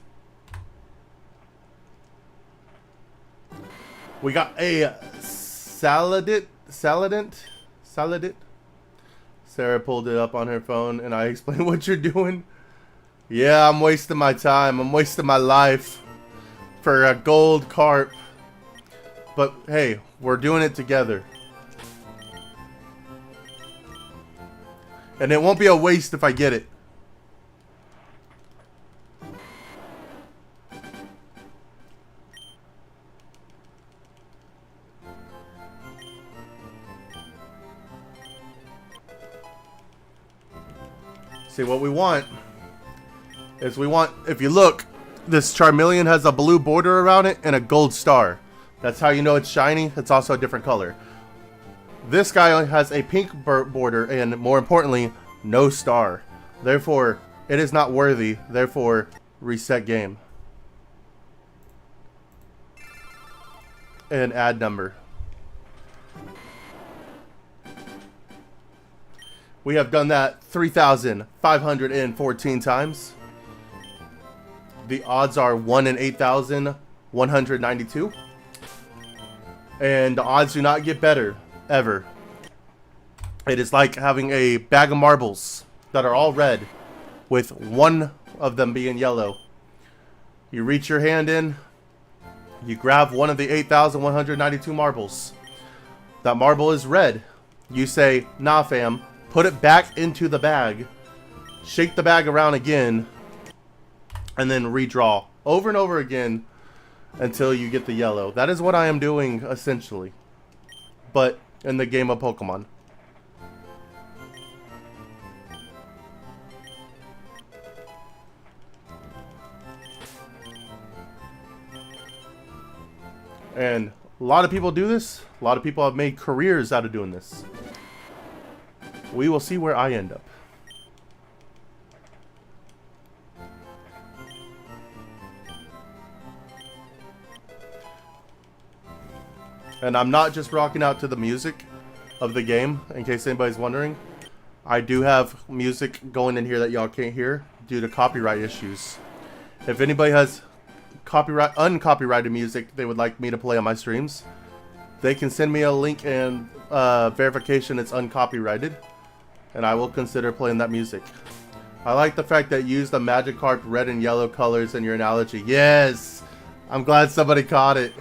We got a Saladit. Sarah pulled it up on her phone, and I explained what you're doing. Yeah, I'm wasting my time. I'm wasting my life for a gold carp. But hey, we're doing it together. And it won't be a waste if I get it. See, what we want is if you look, this Charmeleon has a blue border around it and a gold star. That's how you know it's shiny. It's also a different color. This guy has a pink border and, more importantly, no star. Therefore, it is not worthy. Therefore, reset game. And add number. We have done that 3,514 times. The odds are 1 in 8,192. And the odds do not get better, ever. It is like having a bag of marbles that are all red, with one of them being yellow. You reach your hand in, you grab one of the 8,192 marbles. That marble is red. You say, nah fam, put it back into the bag, shake the bag around again, and then redraw over and over again until you get the yellow. That is what I am doing, essentially. But in the game of Pokemon. And a lot of people do this. A lot of people have made careers out of doing this. We will see where I end up. And I'm not just rocking out to the music of the game, in case anybody's wondering. I do have music going in here that y'all can't hear due to copyright issues. If anybody has uncopyrighted music they would like me to play on my streams, they can send me a link and verification it's uncopyrighted, and I will consider playing that music. I like the fact that you used the Magikarp red and yellow colors in your analogy. Yes! I'm glad somebody caught it.